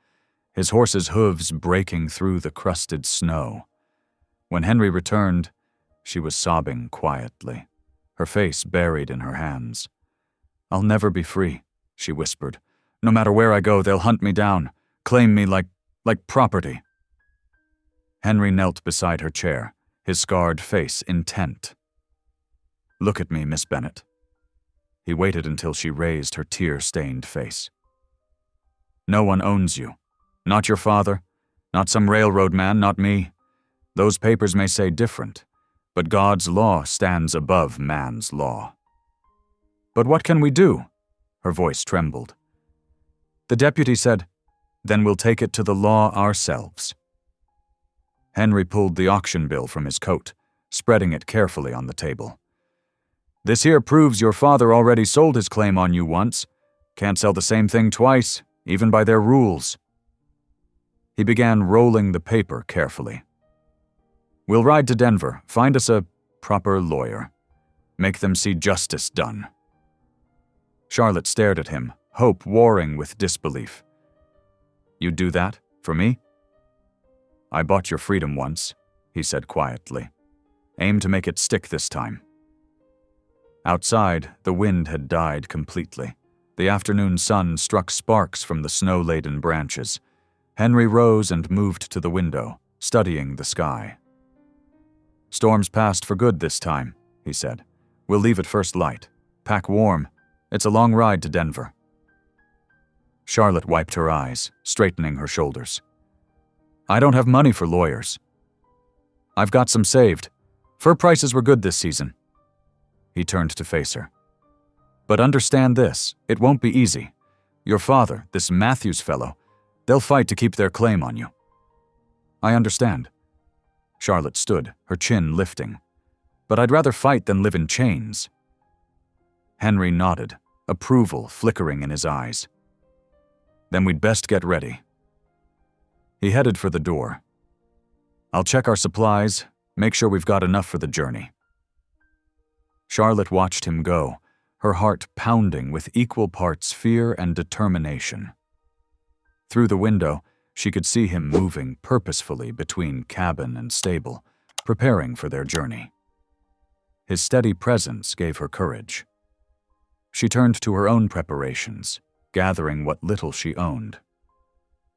his horse's hooves breaking through the crusted snow. When Henry returned, she was sobbing quietly, her face buried in her hands. "I'll never be free," she whispered. "No matter where I go, they'll hunt me down, claim me like property." Henry knelt beside her chair, his scarred face intent. "Look at me, Miss Bennett." He waited until she raised her tear-stained face. "No one owns you. Not your father, not some railroad man, not me. Those papers may say different, but God's law stands above man's law." "But what can we do?" Her voice trembled. The deputy said, "Then we'll take it to the law ourselves." Henry pulled the auction bill from his coat, spreading it carefully on the table. "This here proves your father already sold his claim on you once. Can't sell the same thing twice, even by their rules." He began rolling the paper carefully. "We'll ride to Denver, find us a proper lawyer. Make them see justice done." Charlotte stared at him, hope warring with disbelief. "You'd do that, for me?" "I bought your freedom once," he said quietly. "Aim to make it stick this time." Outside, the wind had died completely. The afternoon sun struck sparks from the snow-laden branches. Henry rose and moved to the window, studying the sky. "Storm's passed for good this time," he said. "We'll leave at first light. Pack warm. It's a long ride to Denver." Charlotte wiped her eyes, straightening her shoulders. "I don't have money for lawyers. I've got some saved. Fur prices were good this season." He turned to face her. "But understand this, it won't be easy. Your father, this Matthews fellow, they'll fight to keep their claim on you." "I understand." Charlotte stood, her chin lifting. "But I'd rather fight than live in chains." Henry nodded, approval flickering in his eyes. "Then we'd best get ready." He headed for the door. "I'll check our supplies, make sure we've got enough for the journey." Charlotte watched him go, her heart pounding with equal parts fear and determination. Through the window, she could see him moving purposefully between cabin and stable, preparing for their journey. His steady presence gave her courage. She turned to her own preparations, gathering what little she owned.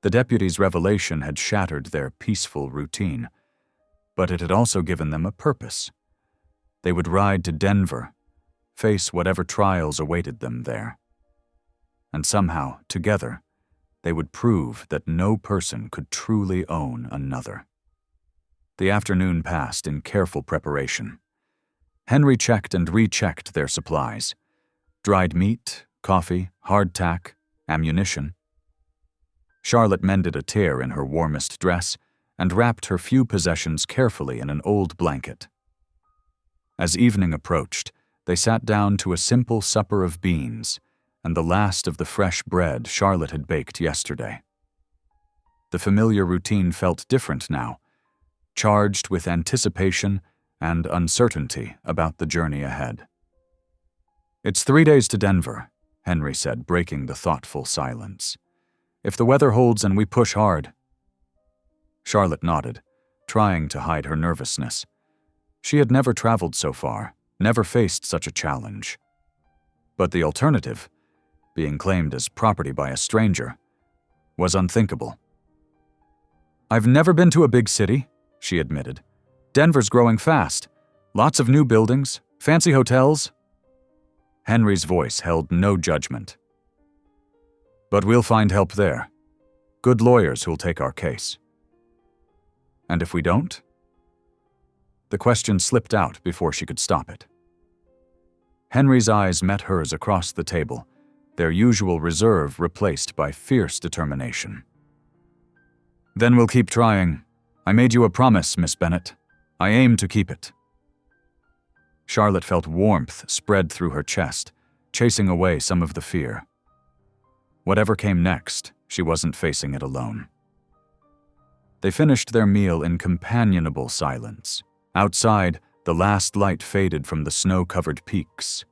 The deputy's revelation had shattered their peaceful routine, but it had also given them a purpose. They would ride to Denver, face whatever trials awaited them there. And somehow, together, they would prove that no person could truly own another. The afternoon passed in careful preparation. Henry checked and rechecked their supplies: dried meat, coffee, hardtack, ammunition. Charlotte mended a tear in her warmest dress and wrapped her few possessions carefully in an old blanket. As evening approached, they sat down to a simple supper of beans and the last of the fresh bread Charlotte had baked yesterday. The familiar routine felt different now, charged with anticipation and uncertainty about the journey ahead. "It's 3 days to Denver," Henry said, breaking the thoughtful silence. "If the weather holds and we push hard." Charlotte nodded, trying to hide her nervousness. She had never traveled so far, never faced such a challenge. But the alternative, being claimed as property by a stranger, was unthinkable. "I've never been to a big city," she admitted. "Denver's growing fast. Lots of new buildings, fancy hotels." Henry's voice held no judgment. "But we'll find help there. Good lawyers who'll take our case." "And if we don't?" The question slipped out before she could stop it. Henry's eyes met hers across the table, their usual reserve replaced by fierce determination. "Then we'll keep trying. I made you a promise, Miss Bennet. I aim to keep it." Charlotte felt warmth spread through her chest, chasing away some of the fear. Whatever came next, she wasn't facing it alone. They finished their meal in companionable silence. Outside, the last light faded from the snow-covered peaks.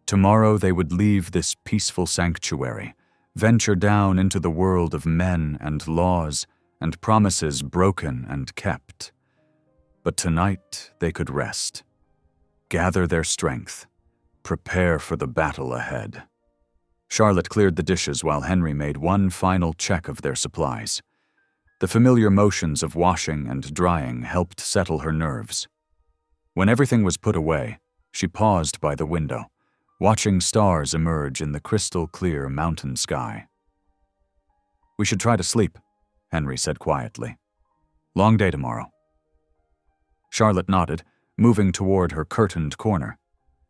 Tomorrow they would leave this peaceful sanctuary, venture down into the world of men and laws and promises broken and kept. But tonight they could rest, gather their strength, prepare for the battle ahead. Charlotte cleared the dishes while Henry made one final check of their supplies. The familiar motions of washing and drying helped settle her nerves. When everything was put away, she paused by the window, watching stars emerge in the crystal-clear mountain sky. "We should try to sleep," Henry said quietly. "Long day tomorrow." Charlotte nodded, moving toward her curtained corner.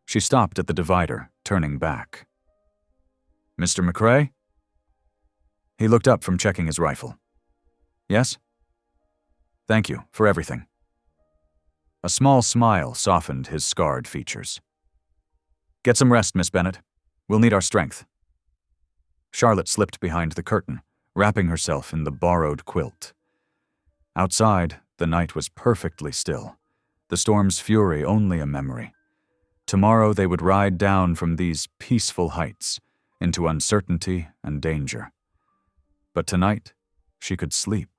She stopped at the divider, turning back. "Mr. McCrae?" He looked up from checking his rifle. "Yes?" "Thank you for everything." A small smile softened his scarred features. "Get some rest, Miss Bennet. We'll need our strength." Charlotte slipped behind the curtain, wrapping herself in the borrowed quilt. Outside, the night was perfectly still, the storm's fury only a memory. Tomorrow they would ride down from these peaceful heights into uncertainty and danger. But tonight, she could sleep,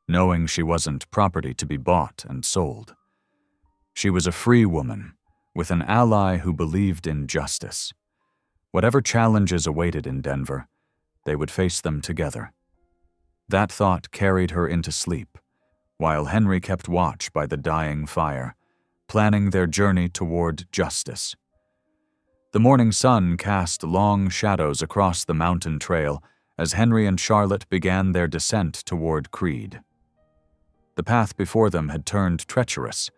knowing she wasn't property to be bought and sold. She was a free woman, with an ally who believed in justice. Whatever challenges awaited in Denver, they would face them together. That thought carried her into sleep, while Henry kept watch by the dying fire, planning their journey toward justice. The morning sun cast long shadows across the mountain trail as Henry and Charlotte began their descent toward Creed. The path before them had turned treacherous,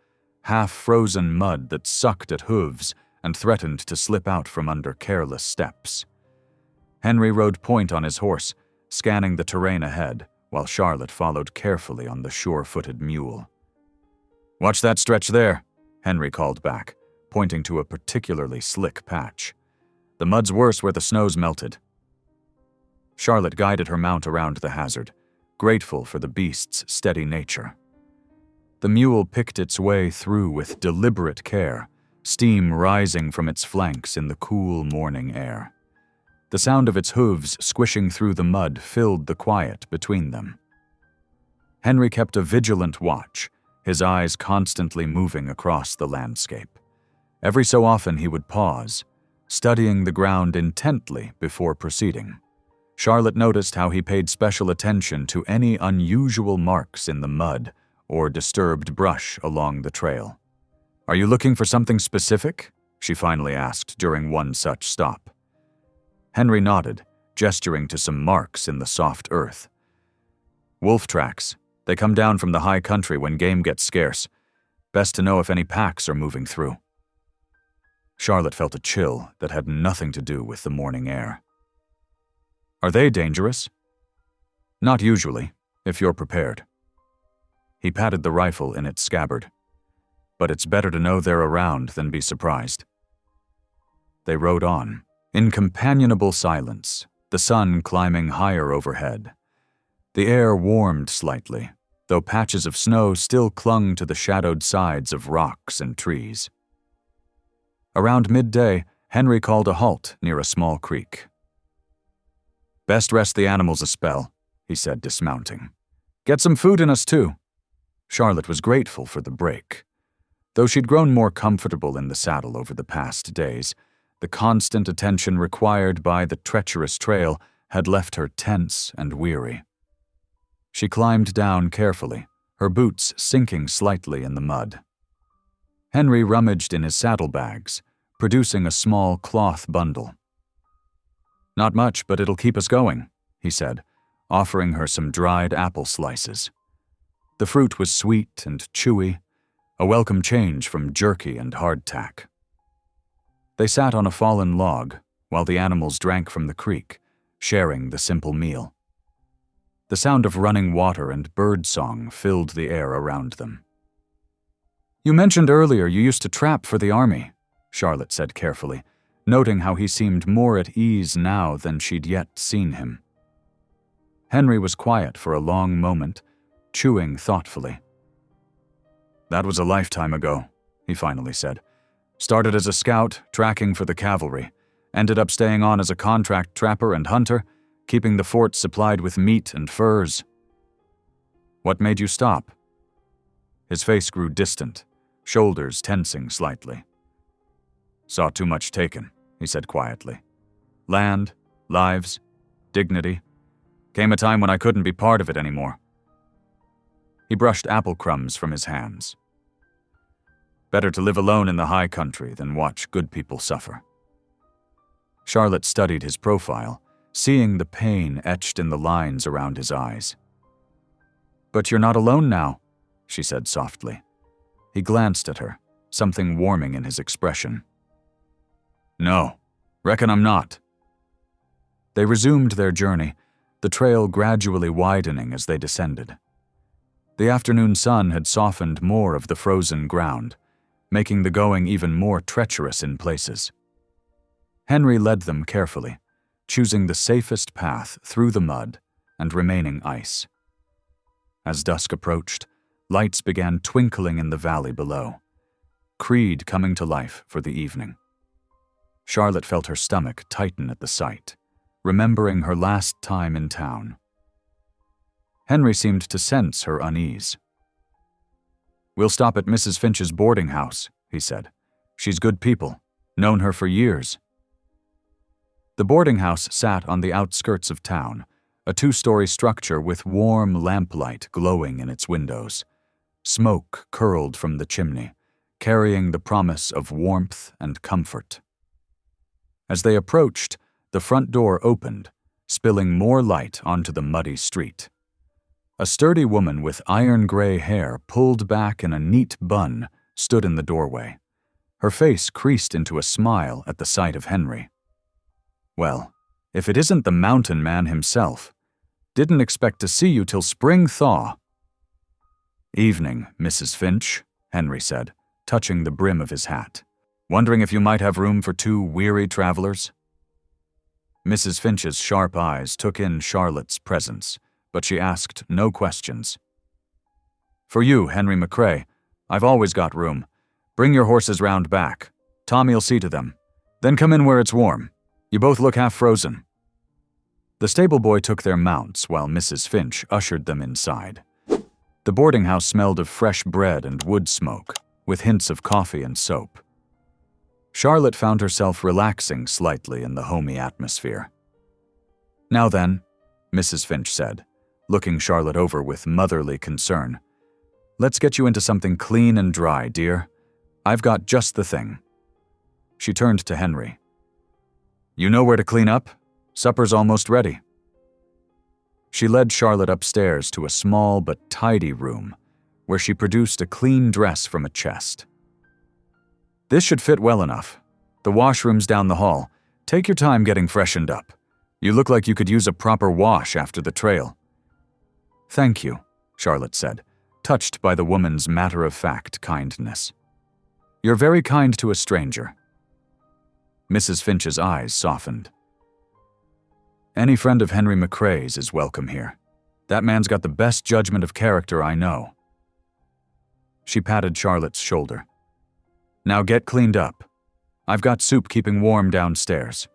half-frozen mud that sucked at hooves and threatened to slip out from under careless steps. Henry rode point on his horse, scanning the terrain ahead, while Charlotte followed carefully on the sure-footed mule. "Watch that stretch there," Henry called back, pointing to a particularly slick patch. The mud's worse where the snow's melted." Charlotte guided her mount around the hazard, grateful for the beast's steady nature. The mule picked its way through with deliberate care, steam rising from its flanks in the cool morning air. The sound of its hooves squishing through the mud filled the quiet between them. Henry kept a vigilant watch, his eyes constantly moving across the landscape. Every so often he would pause, studying the ground intently before proceeding. Charlotte noticed how he paid special attention to any unusual marks in the mud or disturbed brush along the trail. "Are you looking for something specific?" she finally asked during one such stop. Henry nodded, gesturing to some marks in the soft earth. "Wolf tracks. They come down from the high country when game gets scarce. Best to know if any packs are moving through." Charlotte felt a chill that had nothing to do with the morning air. "Are they dangerous?" "Not usually, if you're prepared." He patted the rifle in its scabbard. "But it's better to know they're around than be surprised." They rode on, in companionable silence, the sun climbing higher overhead. The air warmed slightly, though patches of snow still clung to the shadowed sides of rocks and trees. Around midday, Henry called a halt near a small creek. "Best rest the animals a spell," he said, dismounting. "Get some food in us, too." Charlotte was grateful for the break. Though she'd grown more comfortable in the saddle over the past days, the constant attention required by the treacherous trail had left her tense and weary. She climbed down carefully, her boots sinking slightly in the mud. Henry rummaged in his saddlebags, producing a small cloth bundle. "Not much, but it'll keep us going," he said, offering her some dried apple slices. The fruit was sweet and chewy, a welcome change from jerky and hardtack. They sat on a fallen log while the animals drank from the creek, sharing the simple meal. The sound of running water and bird song filled the air around them. "You mentioned earlier you used to trap for the army," Charlotte said carefully, noting how he seemed more at ease now than she'd yet seen him. Henry was quiet for a long moment, chewing thoughtfully. "That was a lifetime ago," he finally said. "Started as a scout, tracking for the cavalry. Ended up staying on as a contract trapper and hunter, keeping the fort supplied with meat and furs." "What made you stop?" His face grew distant, shoulders tensing slightly. "Saw too much taken," he said quietly. "Land, lives, dignity. Came a time when I couldn't be part of it anymore." He brushed apple crumbs from his hands. "Better to live alone in the high country than watch good people suffer." Charlotte studied his profile, seeing the pain etched in the lines around his eyes. "But you're not alone now," she said softly. He glanced at her, something warming in his expression. "No, reckon I'm not." They resumed their journey, the trail gradually widening as they descended. The afternoon sun had softened more of the frozen ground, making the going even more treacherous in places. Henry led them carefully, choosing the safest path through the mud and remaining ice. As dusk approached, lights began twinkling in the valley below, Creed coming to life for the evening. Charlotte felt her stomach tighten at the sight, remembering her last time in town. Henry seemed to sense her unease. "We'll stop at Mrs. Finch's boarding house," he said. "She's good people, known her for years." The boarding house sat on the outskirts of town, a 2-story structure with warm lamplight glowing in its windows. Smoke curled from the chimney, carrying the promise of warmth and comfort. As they approached, the front door opened, spilling more light onto the muddy street. A sturdy woman with iron-gray hair pulled back in a neat bun stood in the doorway. Her face creased into a smile at the sight of Henry. "Well, if it isn't the mountain man himself. Didn't expect to see you till spring thaw." "Evening, Mrs. Finch," Henry said, touching the brim of his hat. "Wondering if you might have room for 2 weary travelers?" Mrs. Finch's sharp eyes took in Charlotte's presence, but she asked no questions. "For you, Henry McCrae, I've always got room. Bring your horses round back. Tommy'll see to them. Then come in where it's warm. You both look half frozen." The stable boy took their mounts while Mrs. Finch ushered them inside. The boarding house smelled of fresh bread and wood smoke, with hints of coffee and soap. Charlotte found herself relaxing slightly in the homey atmosphere. "Now then," Mrs. Finch said, looking Charlotte over with motherly concern, "let's get you into something clean and dry, dear. I've got just the thing." She turned to Henry. "You know where to clean up? Supper's almost ready." She led Charlotte upstairs to a small but tidy room, where she produced a clean dress from a chest. "This should fit well enough. The washroom's down the hall. Take your time getting freshened up. You look like you could use a proper wash after the trail." "Thank you," Charlotte said, touched by the woman's matter-of-fact kindness. "You're very kind to a stranger." Mrs. Finch's eyes softened. "Any friend of Henry McCrae's is welcome here. That man's got the best judgment of character I know." She patted Charlotte's shoulder. "Now get cleaned up. I've got soup keeping warm downstairs."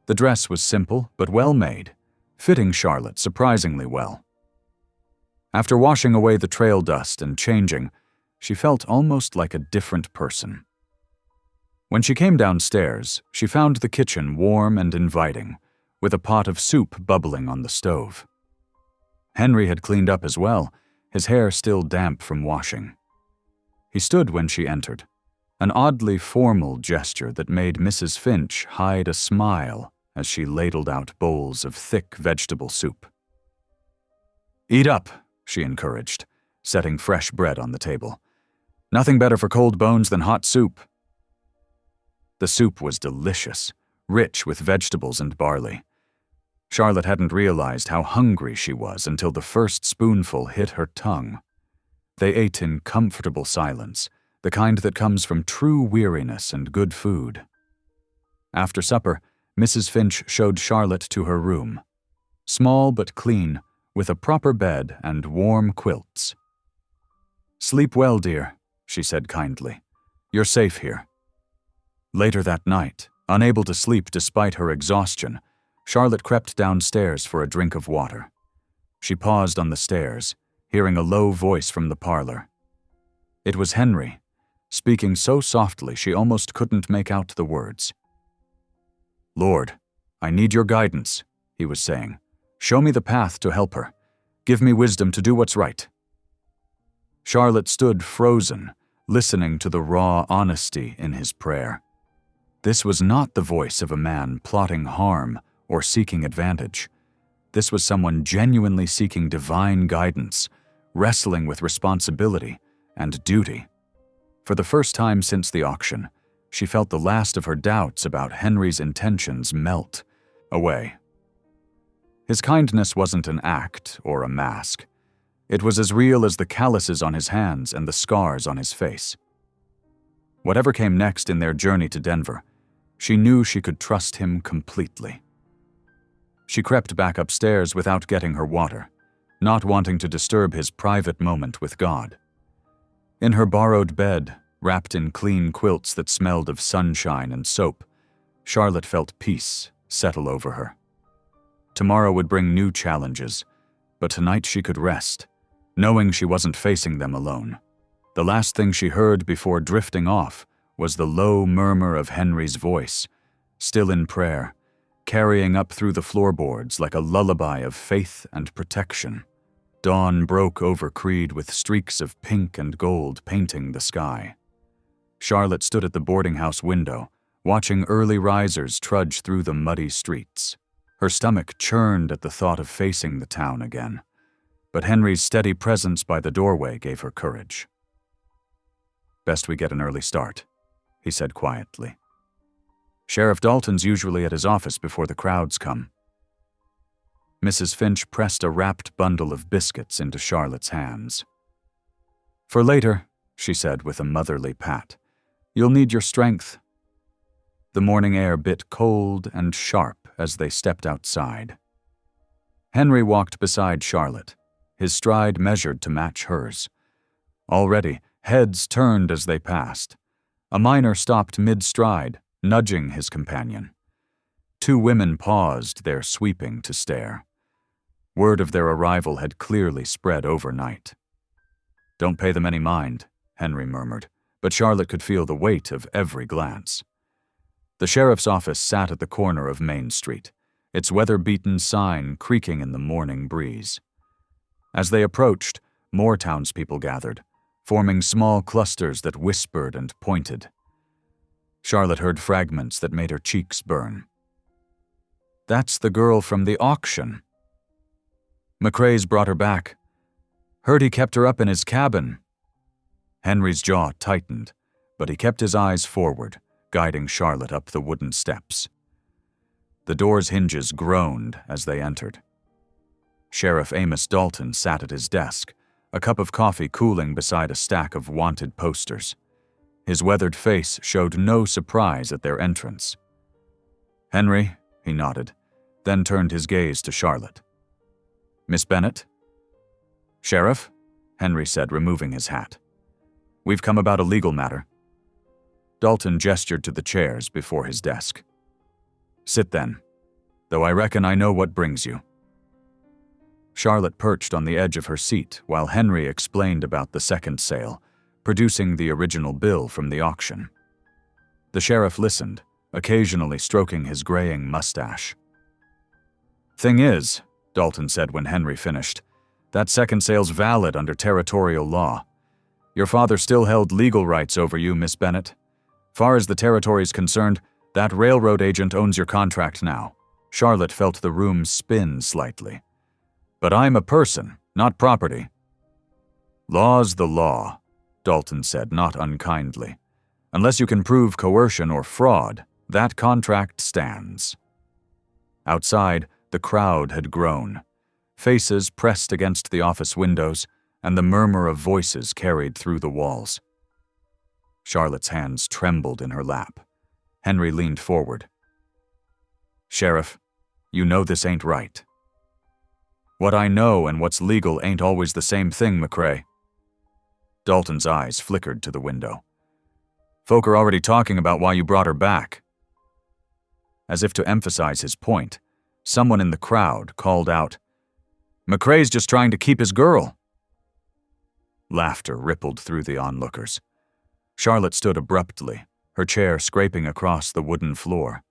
The dress was simple but well made, fitting Charlotte surprisingly well. After washing away the trail dust and changing, she felt almost like a different person. When she came downstairs, she found the kitchen warm and inviting, with a pot of soup bubbling on the stove. Henry had cleaned up as well, his hair still damp from washing. He stood when she entered, an oddly formal gesture that made Mrs. Finch hide a smile as she ladled out bowls of thick vegetable soup. "Eat up," she encouraged, setting fresh bread on the table. "Nothing better for cold bones than hot soup." The soup was delicious, rich with vegetables and barley. Charlotte hadn't realized how hungry she was until the first spoonful hit her tongue. They ate in comfortable silence, the kind that comes from true weariness and good food. After supper, Mrs. Finch showed Charlotte to her room. Small but clean, with a proper bed and warm quilts. "Sleep well, dear," she said kindly. "You're safe here." Later that night, unable to sleep despite her exhaustion, Charlotte crept downstairs for a drink of water. She paused on the stairs, hearing a low voice from the parlor. It was Henry, speaking so softly she almost couldn't make out the words. "Lord, I need your guidance," he was saying. "Show me the path to help her. Give me wisdom to do what's right." Charlotte stood frozen, listening to the raw honesty in his prayer. This was not the voice of a man plotting harm or seeking advantage. This was someone genuinely seeking divine guidance, wrestling with responsibility and duty. For the first time since the auction, she felt the last of her doubts about Henry's intentions melt away. His kindness wasn't an act or a mask. It was as real as the calluses on his hands and the scars on his face. Whatever came next in their journey to Denver, she knew she could trust him completely. She crept back upstairs without getting her water, not wanting to disturb his private moment with God. In her borrowed bed, wrapped in clean quilts that smelled of sunshine and soap, Charlotte felt peace settle over her. Tomorrow would bring new challenges, but tonight she could rest, knowing she wasn't facing them alone. The last thing she heard before drifting off was the low murmur of Henry's voice, still in prayer, carrying up through the floorboards like a lullaby of faith and protection. Dawn broke over Creed with streaks of pink and gold painting the sky. Charlotte stood at the boarding house window, watching early risers trudge through the muddy streets. Her stomach churned at the thought of facing the town again, but Henry's steady presence by the doorway gave her courage. "Best we get an early start," he said quietly. "Sheriff Dalton's usually at his office before the crowds come." Mrs. Finch pressed a wrapped bundle of biscuits into Charlotte's hands. "For later," she said with a motherly pat. "You'll need your strength." The morning air bit cold and sharp as they stepped outside. Henry walked beside Charlotte, his stride measured to match hers. Already, heads turned as they passed. A miner stopped mid-stride, nudging his companion. Two women paused their sweeping to stare. Word of their arrival had clearly spread overnight. "Don't pay them any mind," Henry murmured, but Charlotte could feel the weight of every glance. The sheriff's office sat at the corner of Main Street, its weather-beaten sign creaking in the morning breeze. As they approached, more townspeople gathered, forming small clusters that whispered and pointed. Charlotte heard fragments that made her cheeks burn. "That's the girl from the auction." "McCrae's brought her back. Heard he kept her up in his cabin." Henry's jaw tightened, but he kept his eyes forward, guiding Charlotte up the wooden steps. The door's hinges groaned as they entered. Sheriff Amos Dalton sat at his desk, a cup of coffee cooling beside a stack of wanted posters. His weathered face showed no surprise at their entrance. "Henry," he nodded, then turned his gaze to Charlotte. "Miss Bennett?" "Sheriff," Henry said, removing his hat. "We've come about a legal matter." Dalton gestured to the chairs before his desk. "Sit then, though I reckon I know what brings you." Charlotte perched on the edge of her seat while Henry explained about the second sale, producing the original bill from the auction. The sheriff listened, occasionally stroking his graying mustache. "Thing is," Dalton said when Henry finished, "that second sale's valid under territorial law. Your father still held legal rights over you, Miss Bennett. Far as the territory's concerned, that railroad agent owns your contract now." Charlotte felt the room spin slightly. "But I'm a person, not property." "Law's the law," Dalton said, not unkindly. "Unless you can prove coercion or fraud, that contract stands." Outside, the crowd had grown. Faces pressed against the office windows, and the murmur of voices carried through the walls. Charlotte's hands trembled in her lap. Henry leaned forward. "Sheriff, you know this ain't right." "What I know and what's legal ain't always the same thing, McCrae." Dalton's eyes flickered to the window. "Folk are already talking about why you brought her back." As if to emphasize his point, someone in the crowd called out, "McCrae's just trying to keep his girl." Laughter rippled through the onlookers. Charlotte stood abruptly, her chair scraping across the wooden floor.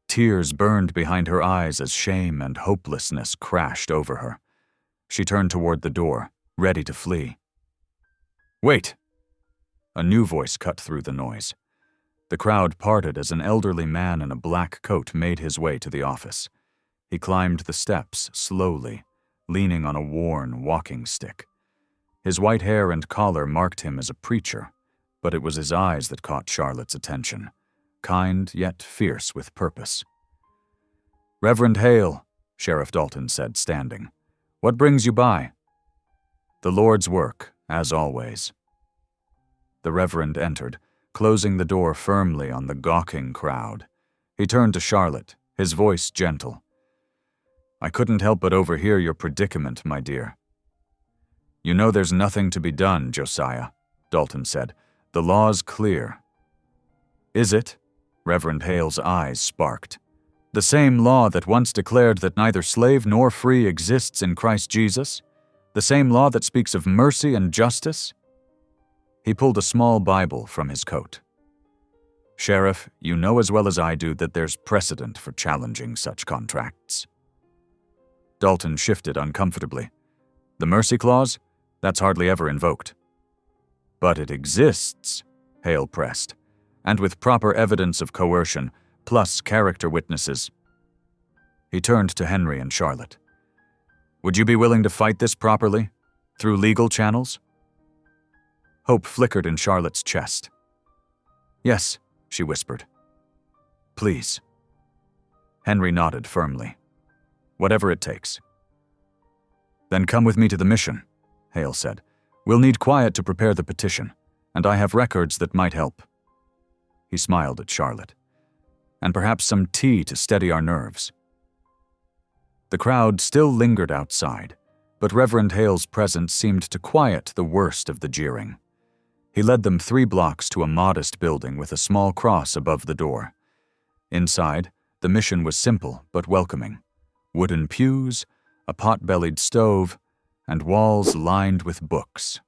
Tears burned behind her eyes as shame and hopelessness crashed over her. She turned toward the door, ready to flee. "Wait!" A new voice cut through the noise. The crowd parted as an elderly man in a black coat made his way to the office. He climbed the steps slowly, leaning on a worn walking stick. His white hair and collar marked him as a preacher, but it was his eyes that caught Charlotte's attention, kind yet fierce with purpose. "Reverend Hale," Sheriff Dalton said, standing. "What brings you by?" "The Lord's work, as always." The Reverend entered, closing the door firmly on the gawking crowd. He turned to Charlotte, his voice gentle. "I couldn't help but overhear your predicament, my dear." "You know there's nothing to be done, Josiah," Dalton said. "The law's clear." "Is it?" Reverend Hale's eyes sparked. "The same law that once declared that neither slave nor free exists in Christ Jesus? The same law that speaks of mercy and justice?" He pulled a small Bible from his coat. "Sheriff, you know as well as I do that there's precedent for challenging such contracts." Dalton shifted uncomfortably. "The mercy clause? That's hardly ever invoked." "But it exists," Hale pressed, "and with proper evidence of coercion, plus character witnesses." He turned to Henry and Charlotte. "Would you be willing to fight this properly, through legal channels?" Hope flickered in Charlotte's chest. "Yes," she whispered. "Please." Henry nodded firmly. "Whatever it takes." "Then come with me to the mission," Hale said. "We'll need quiet to prepare the petition, and I have records that might help." He smiled at Charlotte. and perhaps some tea to steady our nerves." The crowd still lingered outside, but Reverend Hale's presence seemed to quiet the worst of the jeering. He led them 3 blocks to a modest building with a small cross above the door. Inside, the mission was simple but welcoming: wooden pews, a pot-bellied stove, and walls lined with books.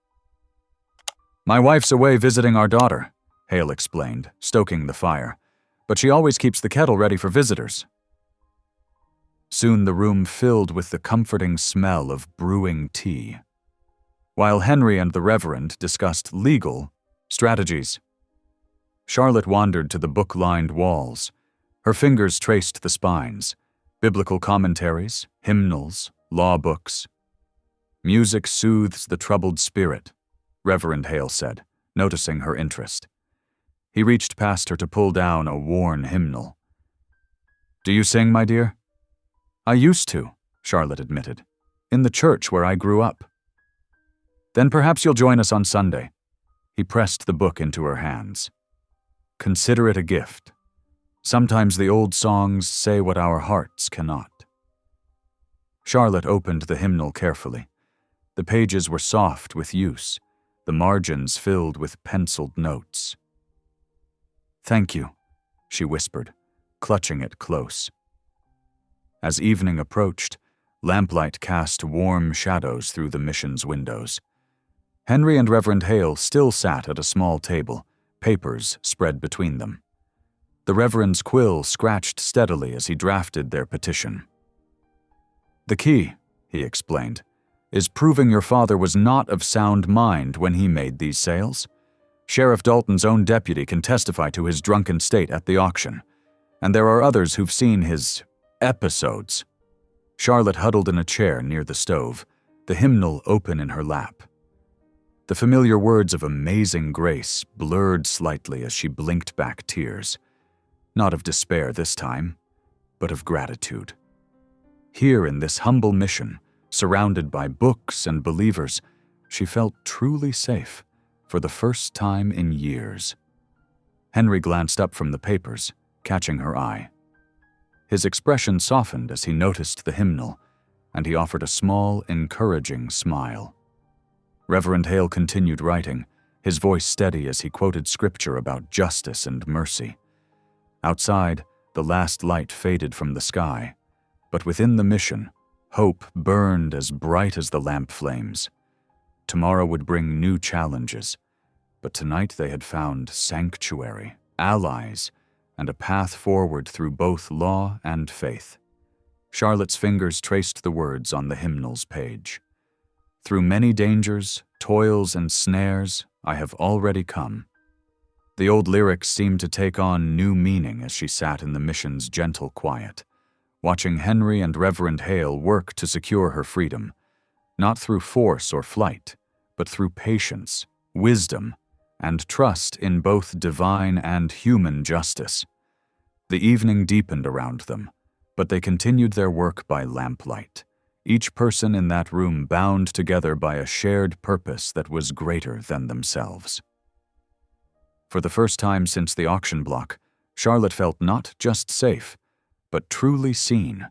"My wife's away visiting our daughter," Hale explained, stoking the fire, "but she always keeps the kettle ready for visitors." Soon the room filled with the comforting smell of brewing tea, while Henry and the Reverend discussed legal strategies. Charlotte wandered to the book-lined walls. Her fingers traced the spines: biblical commentaries, hymnals, law books. "Music soothes the troubled spirit," Reverend Hale said, noticing her interest. He reached past her to pull down a worn hymnal. "Do you sing, my dear?" "I used to," Charlotte admitted, "in the church where I grew up." "Then perhaps you'll join us on Sunday." He pressed the book into her hands. "Consider it a gift. Sometimes the old songs say what our hearts cannot." Charlotte opened the hymnal carefully. The pages were soft with use, the margins filled with penciled notes. "Thank you," she whispered, clutching it close. As evening approached, lamplight cast warm shadows through the mission's windows. Henry and Reverend Hale still sat at a small table, papers spread between them. The Reverend's quill scratched steadily as he drafted their petition. "The key," he explained, "is proving your father was not of sound mind when he made these sales. Sheriff Dalton's own deputy can testify to his drunken state at the auction, and there are others who've seen his episodes." Charlotte huddled in a chair near the stove, the hymnal open in her lap. The familiar words of Amazing Grace blurred slightly as she blinked back tears. Not of despair this time, but of gratitude. Here in this humble mission, surrounded by books and believers, she felt truly safe for the first time in years. Henry glanced up from the papers, catching her eye. His expression softened as he noticed the hymnal, and he offered a small, encouraging smile. Reverend Hale continued writing, his voice steady as he quoted scripture about justice and mercy. Outside, the last light faded from the sky, but within the mission, hope burned as bright as the lamp flames. Tomorrow would bring new challenges, but tonight they had found sanctuary, allies, and a path forward through both law and faith. Charlotte's fingers traced the words on the hymnal's page. "Through many dangers, toils, and snares, I have already come." The old lyrics seemed to take on new meaning as she sat in the mission's gentle quiet, watching Henry and Reverend Hale work to secure her freedom, not through force or flight, but through patience, wisdom, and trust in both divine and human justice. The evening deepened around them, but they continued their work by lamplight, each person in that room bound together by a shared purpose that was greater than themselves. For the first time since the auction block, Charlotte felt not just safe, but truly seen,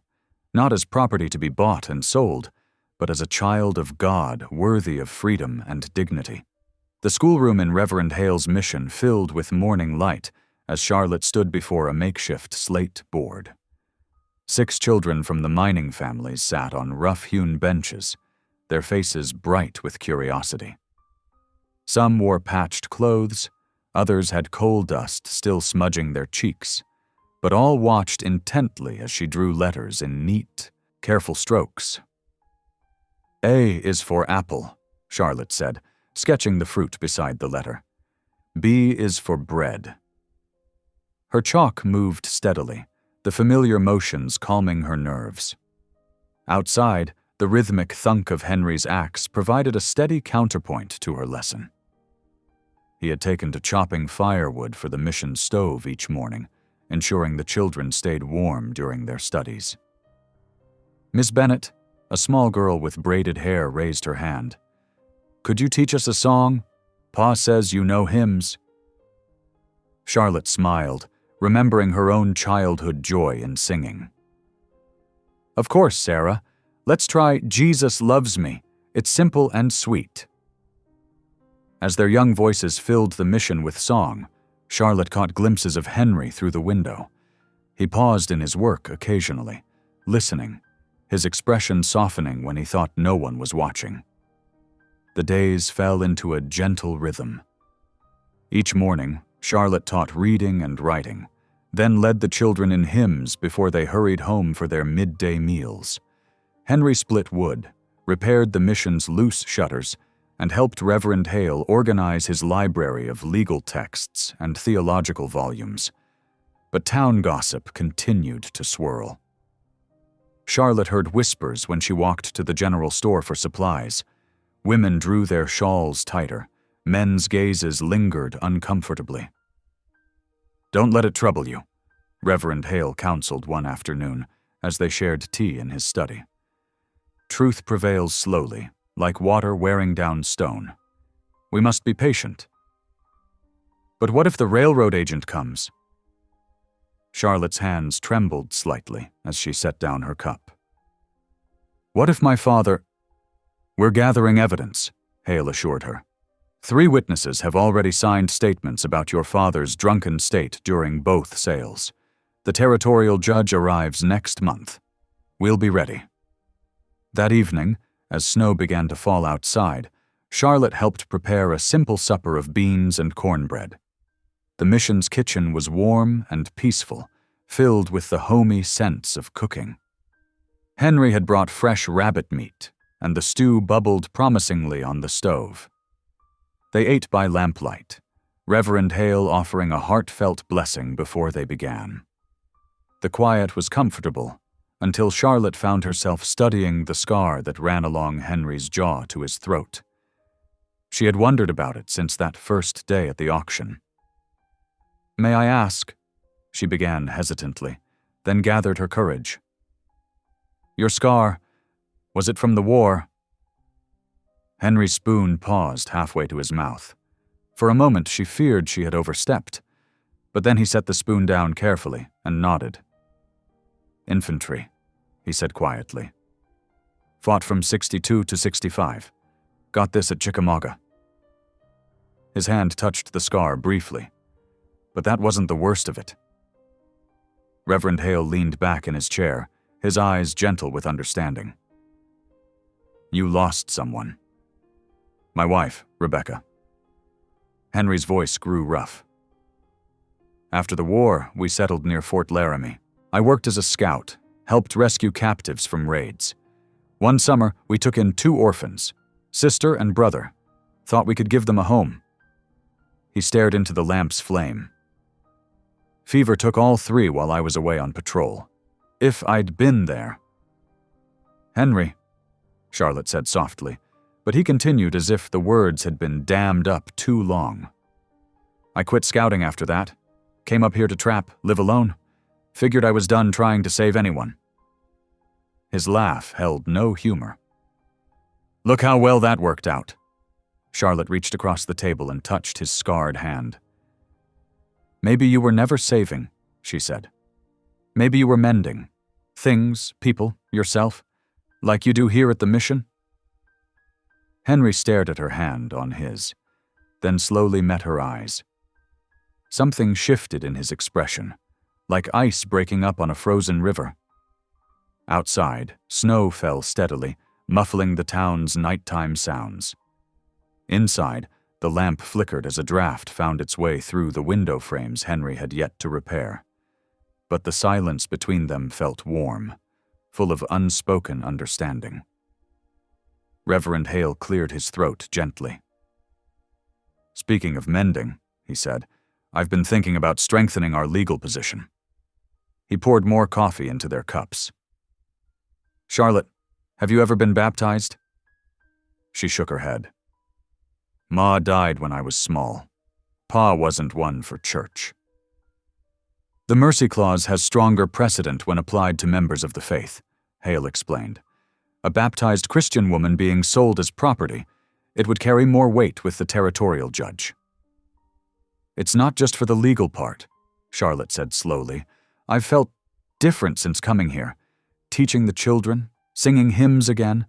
not as property to be bought and sold, but as a child of God worthy of freedom and dignity. The schoolroom in Reverend Hale's mission filled with morning light as Charlotte stood before a makeshift slate board. 6 children from the mining families sat on rough-hewn benches, their faces bright with curiosity. Some wore patched clothes, others had coal dust still smudging their cheeks, but all watched intently as she drew letters in neat, careful strokes. "A is for apple," Charlotte said, sketching the fruit beside the letter. "B is for bread." Her chalk moved steadily, the familiar motions calming her nerves. Outside, the rhythmic thunk of Henry's axe provided a steady counterpoint to her lesson. He had taken to chopping firewood for the mission stove each morning, ensuring the children stayed warm during their studies. "Miss Bennett," a small girl with braided hair raised her hand. "Could you teach us a song? Pa says you know hymns." Charlotte smiled, remembering her own childhood joy in singing. "Of course, Sarah. Let's try 'Jesus Loves Me.' It's simple and sweet." As their young voices filled the mission with song, Charlotte caught glimpses of Henry through the window. He paused in his work occasionally, listening, his expression softening when he thought no one was watching. The days fell into a gentle rhythm. Each morning, Charlotte taught reading and writing, then led the children in hymns before they hurried home for their midday meals. Henry split wood, repaired the mission's loose shutters, and helped Reverend Hale organize his library of legal texts and theological volumes. But town gossip continued to swirl. Charlotte heard whispers when she walked to the general store for supplies. Women drew their shawls tighter. Men's gazes lingered uncomfortably. "Don't let it trouble you," Reverend Hale counseled one afternoon as they shared tea in his study. "Truth prevails slowly, like water wearing down stone. We must be patient." "But what if the railroad agent comes?" Charlotte's hands trembled slightly as she set down her cup. "What if my father—" "We're gathering evidence," Hale assured her. "3 witnesses have already signed statements about your father's drunken state during both sales. The territorial judge arrives next month. We'll be ready." That evening, as snow began to fall outside, Charlotte helped prepare a simple supper of beans and cornbread. The mission's kitchen was warm and peaceful, filled with the homey scents of cooking. Henry had brought fresh rabbit meat, and the stew bubbled promisingly on the stove. They ate by lamplight, Reverend Hale offering a heartfelt blessing before they began. The quiet was comfortable, until Charlotte found herself studying the scar that ran along Henry's jaw to his throat. She had wondered about it since that first day at the auction. "May I ask?" she began hesitantly, then gathered her courage. "Your scar, was it from the war?" Henry's spoon paused halfway to his mouth. For a moment she feared she had overstepped, but then he set the spoon down carefully and nodded. "Infantry," he said quietly. "Fought from 62 to 65. Got this at Chickamauga." His hand touched the scar briefly, but that wasn't the worst of it. Reverend Hale leaned back in his chair, his eyes gentle with understanding. "You lost someone." "My wife, Rebecca." Henry's voice grew rough. "After the war, we settled near Fort Laramie. I worked as a scout, helped rescue captives from raids. One summer, we took in 2 orphans, sister and brother. Thought we could give them a home." He stared into the lamp's flame. "Fever took all 3 while I was away on patrol. If I'd been there—" "Henry," Charlotte said softly, but he continued as if the words had been dammed up too long. "I quit scouting after that. Came up here to trap, live alone. Figured I was done trying to save anyone." His laugh held no humor. "Look how well that worked out." Charlotte reached across the table and touched his scarred hand. "Maybe you were never saving," she said. "Maybe you were mending. Things, people, yourself, like you do here at the mission." Henry stared at her hand on his, then slowly met her eyes. Something shifted in his expression, like ice breaking up on a frozen river. Outside, snow fell steadily, muffling the town's nighttime sounds. Inside, the lamp flickered as a draft found its way through the window frames Henry had yet to repair. But the silence between them felt warm, full of unspoken understanding. Reverend Hale cleared his throat gently. "Speaking of mending," he said, "I've been thinking about strengthening our legal position." He poured more coffee into their cups. "Charlotte, have you ever been baptized?" She shook her head. "Ma died when I was small. Pa wasn't one for church." "The Mercy Clause has stronger precedent when applied to members of the faith," Hale explained. "A baptized Christian woman being sold as property, it would carry more weight with the territorial judge." "It's not just for the legal part," Charlotte said slowly. "I've felt different since coming here. Teaching the children, singing hymns again,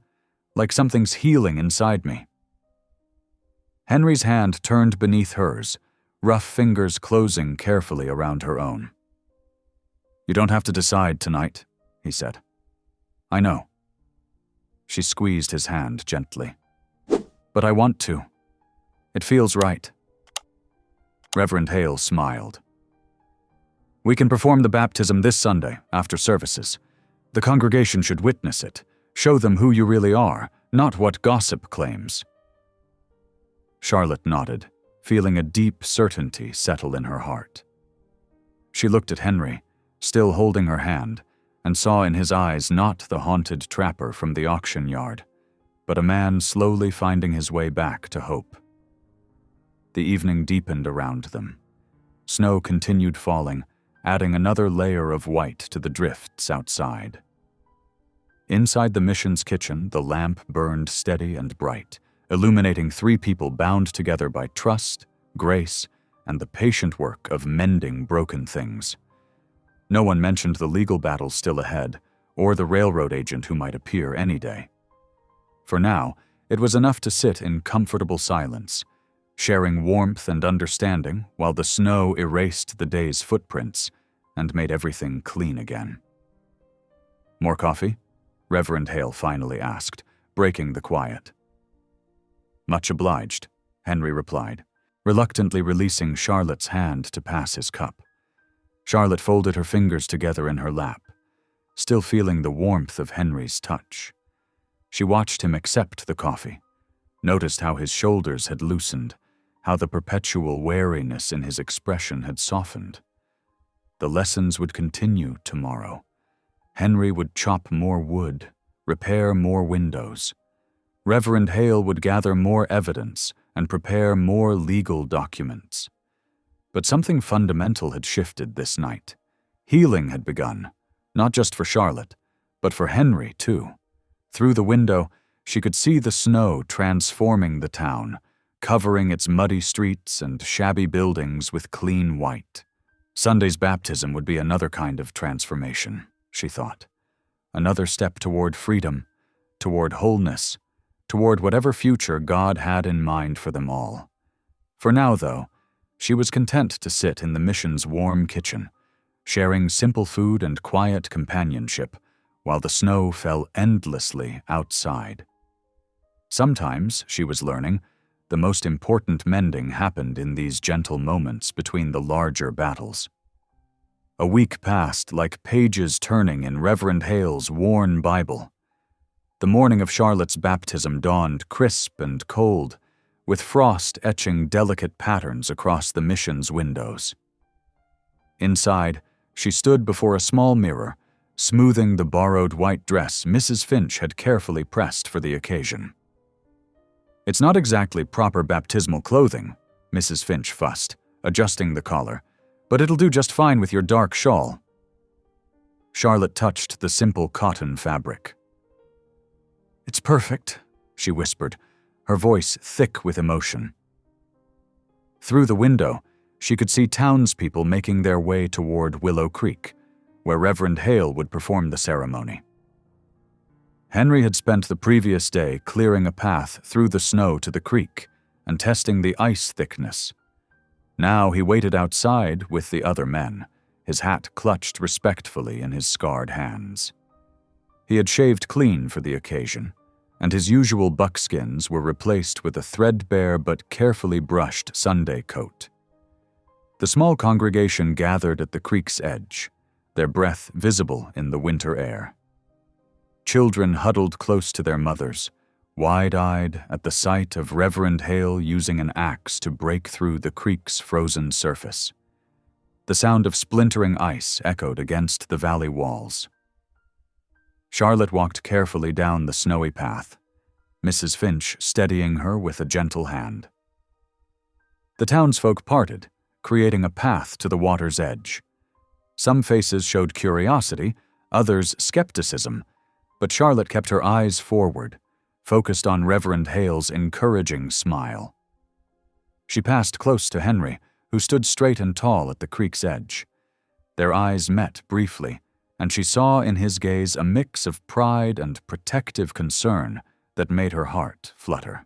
like something's healing inside me." Henry's hand turned beneath hers, rough fingers closing carefully around her own. "You don't have to decide tonight," he said. "I know." She squeezed his hand gently. "But I want to. It feels right." Reverend Hale smiled. "We can perform the baptism this Sunday, after services. The congregation should witness it. Show them who you really are, not what gossip claims." Charlotte nodded, feeling a deep certainty settle in her heart. She looked at Henry, still holding her hand, and saw in his eyes not the haunted trapper from the auction yard, but a man slowly finding his way back to hope. The evening deepened around them. Snow continued falling, adding another layer of white to the drifts outside. Inside the mission's kitchen, the lamp burned steady and bright, illuminating 3 people bound together by trust, grace, and the patient work of mending broken things. No one mentioned the legal battles still ahead, or the railroad agent who might appear any day. For now, it was enough to sit in comfortable silence, sharing warmth and understanding while the snow erased the day's footprints and made everything clean again. "More coffee?" Reverend Hale finally asked, breaking the quiet. "Much obliged," Henry replied, reluctantly releasing Charlotte's hand to pass his cup. Charlotte folded her fingers together in her lap, still feeling the warmth of Henry's touch. She watched him accept the coffee, noticed how his shoulders had loosened, how the perpetual wariness in his expression had softened. The lessons would continue tomorrow. Henry would chop more wood, repair more windows. Reverend Hale would gather more evidence and prepare more legal documents. But something fundamental had shifted this night. Healing had begun, not just for Charlotte, but for Henry too. Through the window, she could see the snow transforming the town, covering its muddy streets and shabby buildings with clean white. Sunday's baptism would be another kind of transformation, she thought. Another step toward freedom, toward wholeness, toward whatever future God had in mind for them all. For now, though, she was content to sit in the mission's warm kitchen, sharing simple food and quiet companionship while the snow fell endlessly outside. Sometimes, she was learning, the most important mending happened in these gentle moments between the larger battles. A week passed like pages turning in Reverend Hale's worn Bible. The morning of Charlotte's baptism dawned crisp and cold, with frost etching delicate patterns across the mission's windows. Inside, she stood before a small mirror, smoothing the borrowed white dress Mrs. Finch had carefully pressed for the occasion. "It's not exactly proper baptismal clothing," Mrs. Finch fussed, adjusting the collar, "but it'll do just fine with your dark shawl." Charlotte touched the simple cotton fabric. "It's perfect," she whispered, her voice thick with emotion. Through the window, she could see townspeople making their way toward Willow Creek, where Reverend Hale would perform the ceremony. Henry had spent the previous day clearing a path through the snow to the creek and testing the ice thickness. Now he waited outside with the other men, his hat clutched respectfully in his scarred hands. He had shaved clean for the occasion, and his usual buckskins were replaced with a threadbare but carefully brushed Sunday coat. The small congregation gathered at the creek's edge, their breath visible in the winter air. Children huddled close to their mothers, wide-eyed at the sight of Reverend Hale using an axe to break through the creek's frozen surface. The sound of splintering ice echoed against the valley walls. Charlotte walked carefully down the snowy path, Mrs. Finch steadying her with a gentle hand. The townsfolk parted, creating a path to the water's edge. Some faces showed curiosity, others skepticism, but Charlotte kept her eyes forward, focused on Reverend Hale's encouraging smile. She passed close to Henry, who stood straight and tall at the creek's edge, Their eyes met briefly, and she saw in his gaze a mix of pride and protective concern that made her heart flutter.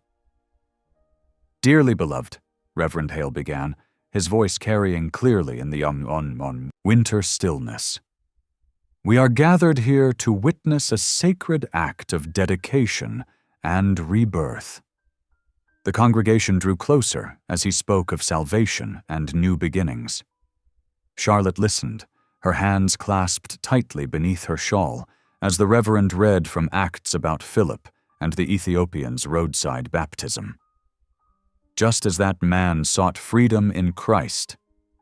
"Dearly beloved," Reverend Hale began, his voice carrying clearly in the winter stillness. "We are gathered here to witness a sacred act of dedication and rebirth." The congregation drew closer as he spoke of salvation and new beginnings. Charlotte listened, her hands clasped tightly beneath her shawl, as the Reverend read from Acts about Philip and the Ethiopian's roadside baptism. "Just as that man sought freedom in Christ,"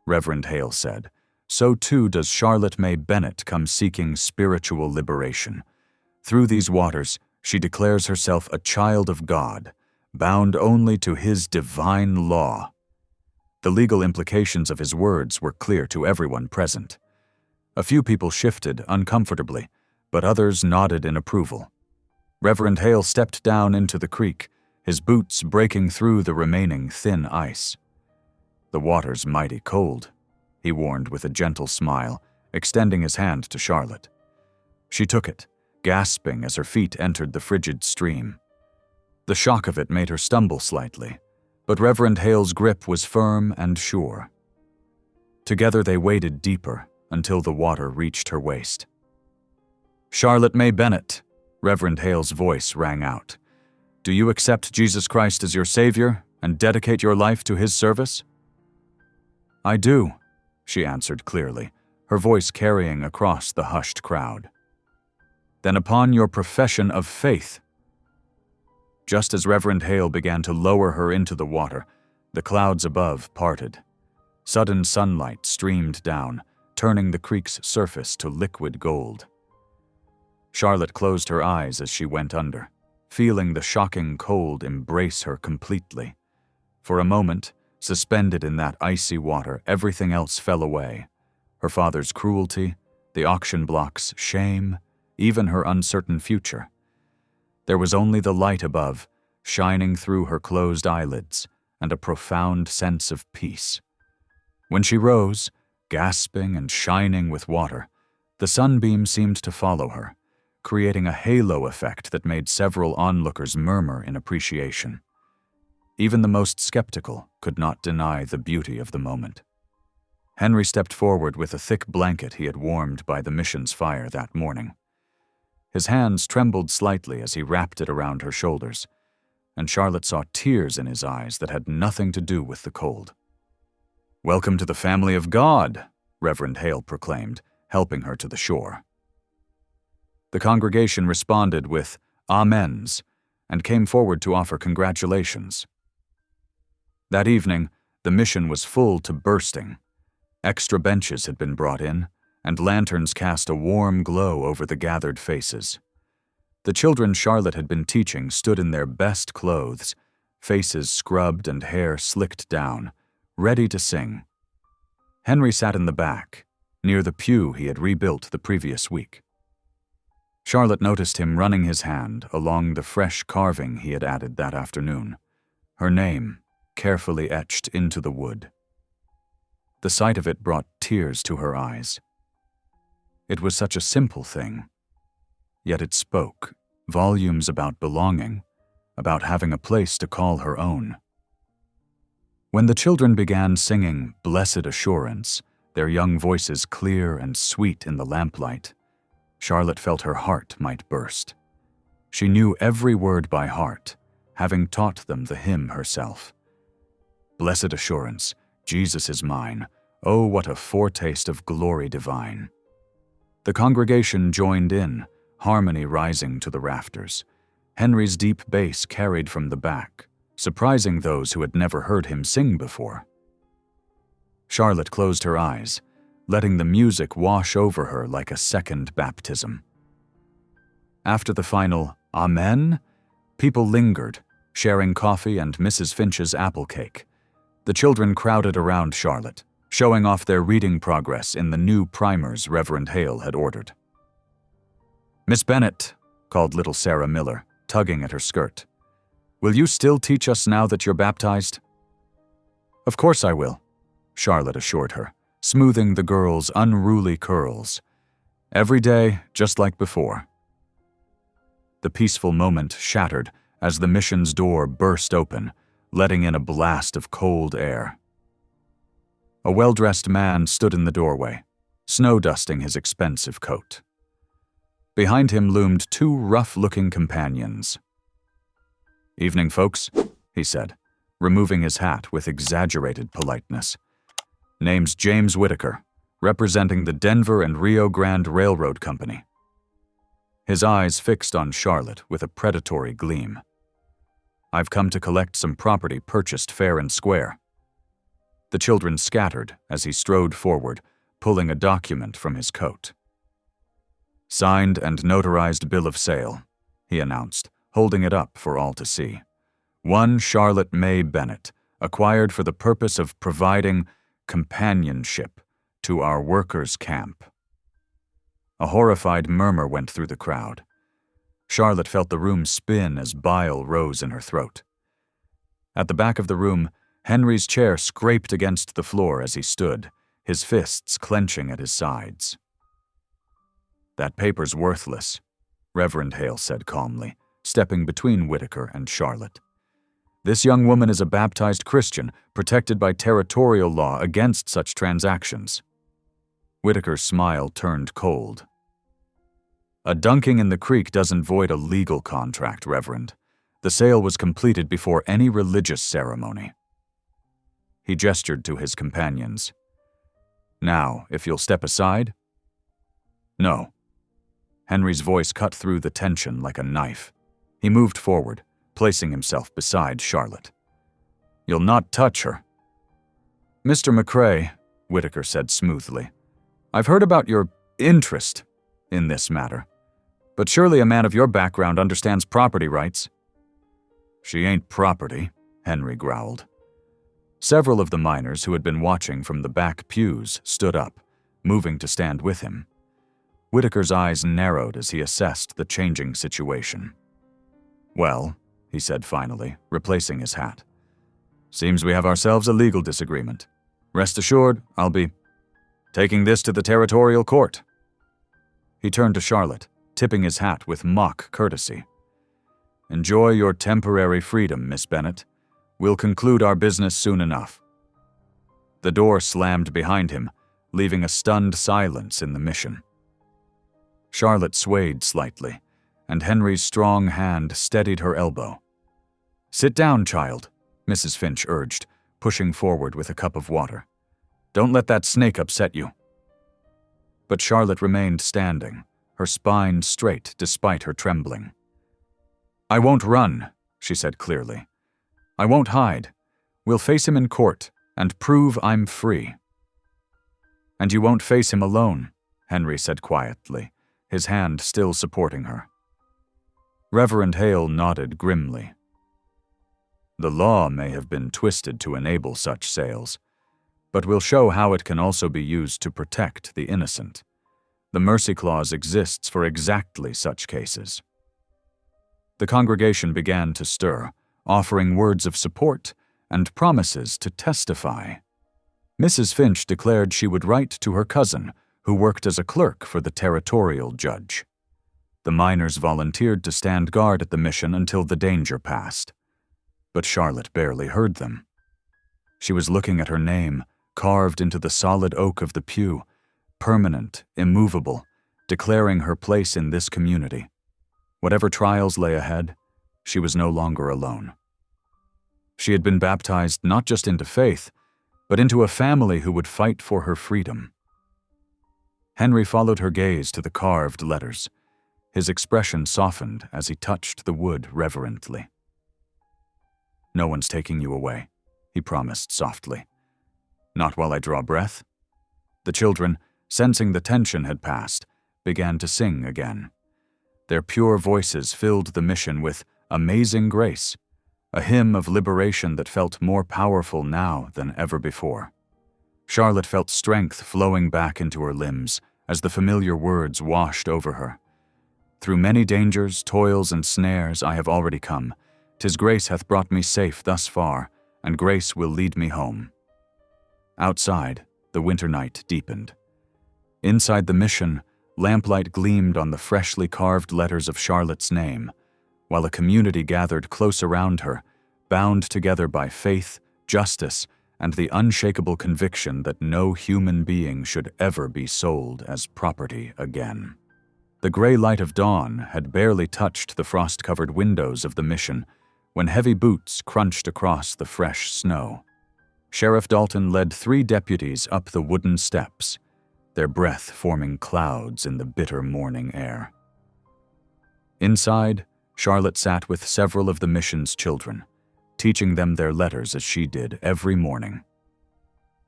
Reverend Hale said, "so too does Charlotte May Bennett come seeking spiritual liberation. Through these waters, she declares herself a child of God, bound only to His divine law." The legal implications of his words were clear to everyone present. A few people shifted uncomfortably, but others nodded in approval. Reverend Hale stepped down into the creek, his boots breaking through the remaining thin ice. "The water's mighty cold," he warned with a gentle smile, extending his hand to Charlotte. She took it, gasping as her feet entered the frigid stream. The shock of it made her stumble slightly, but Reverend Hale's grip was firm and sure. Together they waded deeper until the water reached her waist. "Charlotte May Bennett," Reverend Hale's voice rang out. "Do you accept Jesus Christ as your Savior and dedicate your life to His service?" "I do," she answered clearly, her voice carrying across the hushed crowd. "Then upon your profession of faith." Just as Reverend Hale began to lower her into the water, the clouds above parted. Sudden sunlight streamed down, turning the creek's surface to liquid gold. Charlotte closed her eyes as she went under, feeling the shocking cold embrace her completely. For a moment, suspended in that icy water, everything else fell away. Her father's cruelty, the auction block's shame, even her uncertain future. There was only the light above, shining through her closed eyelids, and a profound sense of peace. When she rose, gasping and shining with water, the sunbeam seemed to follow her, creating a halo effect that made several onlookers murmur in appreciation. Even the most skeptical could not deny the beauty of the moment. Henry stepped forward with a thick blanket he had warmed by the mission's fire that morning. His hands trembled slightly as he wrapped it around her shoulders, and Charlotte saw tears in his eyes that had nothing to do with the cold. "Welcome to the family of God," Reverend Hale proclaimed, helping her to the shore. The congregation responded with amens and came forward to offer congratulations. That evening, the mission was full to bursting. Extra benches had been brought in, and lanterns cast a warm glow over the gathered faces. The children Charlotte had been teaching stood in their best clothes, faces scrubbed and hair slicked down, ready to sing. Henry sat in the back, near the pew he had rebuilt the previous week. Charlotte noticed him running his hand along the fresh carving he had added that afternoon, her name carefully etched into the wood. The sight of it brought tears to her eyes. It was such a simple thing, yet it spoke volumes about belonging, about having a place to call her own. When the children began singing "Blessed Assurance," their young voices clear and sweet in the lamplight, Charlotte felt her heart might burst. She knew every word by heart, having taught them the hymn herself. "Blessed assurance, Jesus is mine. Oh, what a foretaste of glory divine." The congregation joined in, harmony rising to the rafters. Henry's deep bass carried from the back, surprising those who had never heard him sing before. Charlotte closed her eyes, letting the music wash over her like a second baptism. After the final "Amen," people lingered, sharing coffee and Mrs. Finch's apple cake. The children crowded around Charlotte, showing off their reading progress in the new primers Reverend Hale had ordered. "Miss Bennett," called little Sarah Miller, tugging at her skirt, "will you still teach us now that you're baptized?" "Of course I will," Charlotte assured her, smoothing the girl's unruly curls. Every day, just like before. The peaceful moment shattered as the mission's door burst open, letting in a blast of cold air. A well-dressed man stood in the doorway, snow-dusting his expensive coat. Behind him loomed two rough-looking companions. "Evening, folks," he said, removing his hat with exaggerated politeness. "Name's James Whitaker, representing the Denver and Rio Grande Railroad Company." His eyes fixed on Charlotte with a predatory gleam. "I've come to collect some property purchased fair and square." The children scattered as he strode forward, pulling a document from his coat. "Signed and notarized bill of sale," he announced, holding it up for all to see. "One Charlotte May Bennett, acquired for the purpose of providing companionship to our workers' camp." A horrified murmur went through the crowd. Charlotte felt the room spin as bile rose in her throat. At the back of the room, Henry's chair scraped against the floor as he stood, his fists clenching at his sides. "That paper's worthless," Reverend Hale said calmly, stepping between Whitaker and Charlotte. "This young woman is a baptized Christian, protected by territorial law against such transactions." Whitaker's smile turned cold. "A dunking in the creek doesn't void a legal contract, Reverend. The sale was completed before any religious ceremony." He gestured to his companions. "Now, if you'll step aside." "No." Henry's voice cut through the tension like a knife. He moved forward, placing himself beside Charlotte. "You'll not touch her." "Mr. McCrae," Whitaker said smoothly, "I've heard about your interest in this matter, but surely a man of your background understands property rights." "She ain't property," Henry growled. Several of the miners who had been watching from the back pews stood up, moving to stand with him. Whitaker's eyes narrowed as he assessed the changing situation. "Well," he said finally, replacing his hat, "seems we have ourselves a legal disagreement. Rest assured, I'll be taking this to the territorial court." He turned to Charlotte, tipping his hat with mock courtesy. "Enjoy your temporary freedom, Miss Bennett. We'll conclude our business soon enough." The door slammed behind him, leaving a stunned silence in the mission. Charlotte swayed slightly, and Henry's strong hand steadied her elbow. "Sit down, child," Mrs. Finch urged, pushing forward with a cup of water. "Don't let that snake upset you." But Charlotte remained standing, her spine straight despite her trembling. "I won't run," she said clearly. "I won't hide. We'll face him in court and prove I'm free." "And you won't face him alone," Henry said quietly, his hand still supporting her. Reverend Hale nodded grimly. "The law may have been twisted to enable such sales, but we'll show how it can also be used to protect the innocent. The mercy clause exists for exactly such cases." The congregation began to stir, offering words of support and promises to testify. Mrs. Finch declared she would write to her cousin, who worked as a clerk for the territorial judge. The miners volunteered to stand guard at the mission until the danger passed. But Charlotte barely heard them. She was looking at her name, carved into the solid oak of the pew, permanent, immovable, declaring her place in this community. Whatever trials lay ahead, she was no longer alone. She had been baptized not just into faith, but into a family who would fight for her freedom. Henry followed her gaze to the carved letters. His expression softened as he touched the wood reverently. "No one's taking you away," he promised softly. "Not while I draw breath." The children, sensing the tension had passed, began to sing again. Their pure voices filled the mission with "Amazing Grace," a hymn of liberation that felt more powerful now than ever before. Charlotte felt strength flowing back into her limbs as the familiar words washed over her. "Through many dangers, toils, and snares I have already come. 'Tis grace hath brought me safe thus far, and grace will lead me home." Outside, The winter night deepened. Inside the mission, lamplight gleamed on the freshly carved letters of Charlotte's name, while a community gathered close around her, bound together by faith, justice, and the unshakable conviction that no human being should ever be sold as property again. The gray light of dawn had barely touched the frost-covered windows of the mission when heavy boots crunched across the fresh snow. Sheriff Dalton led 3 deputies up the wooden steps, their breath forming clouds in the bitter morning air. Inside, Charlotte sat with several of the mission's children, teaching them their letters as she did every morning.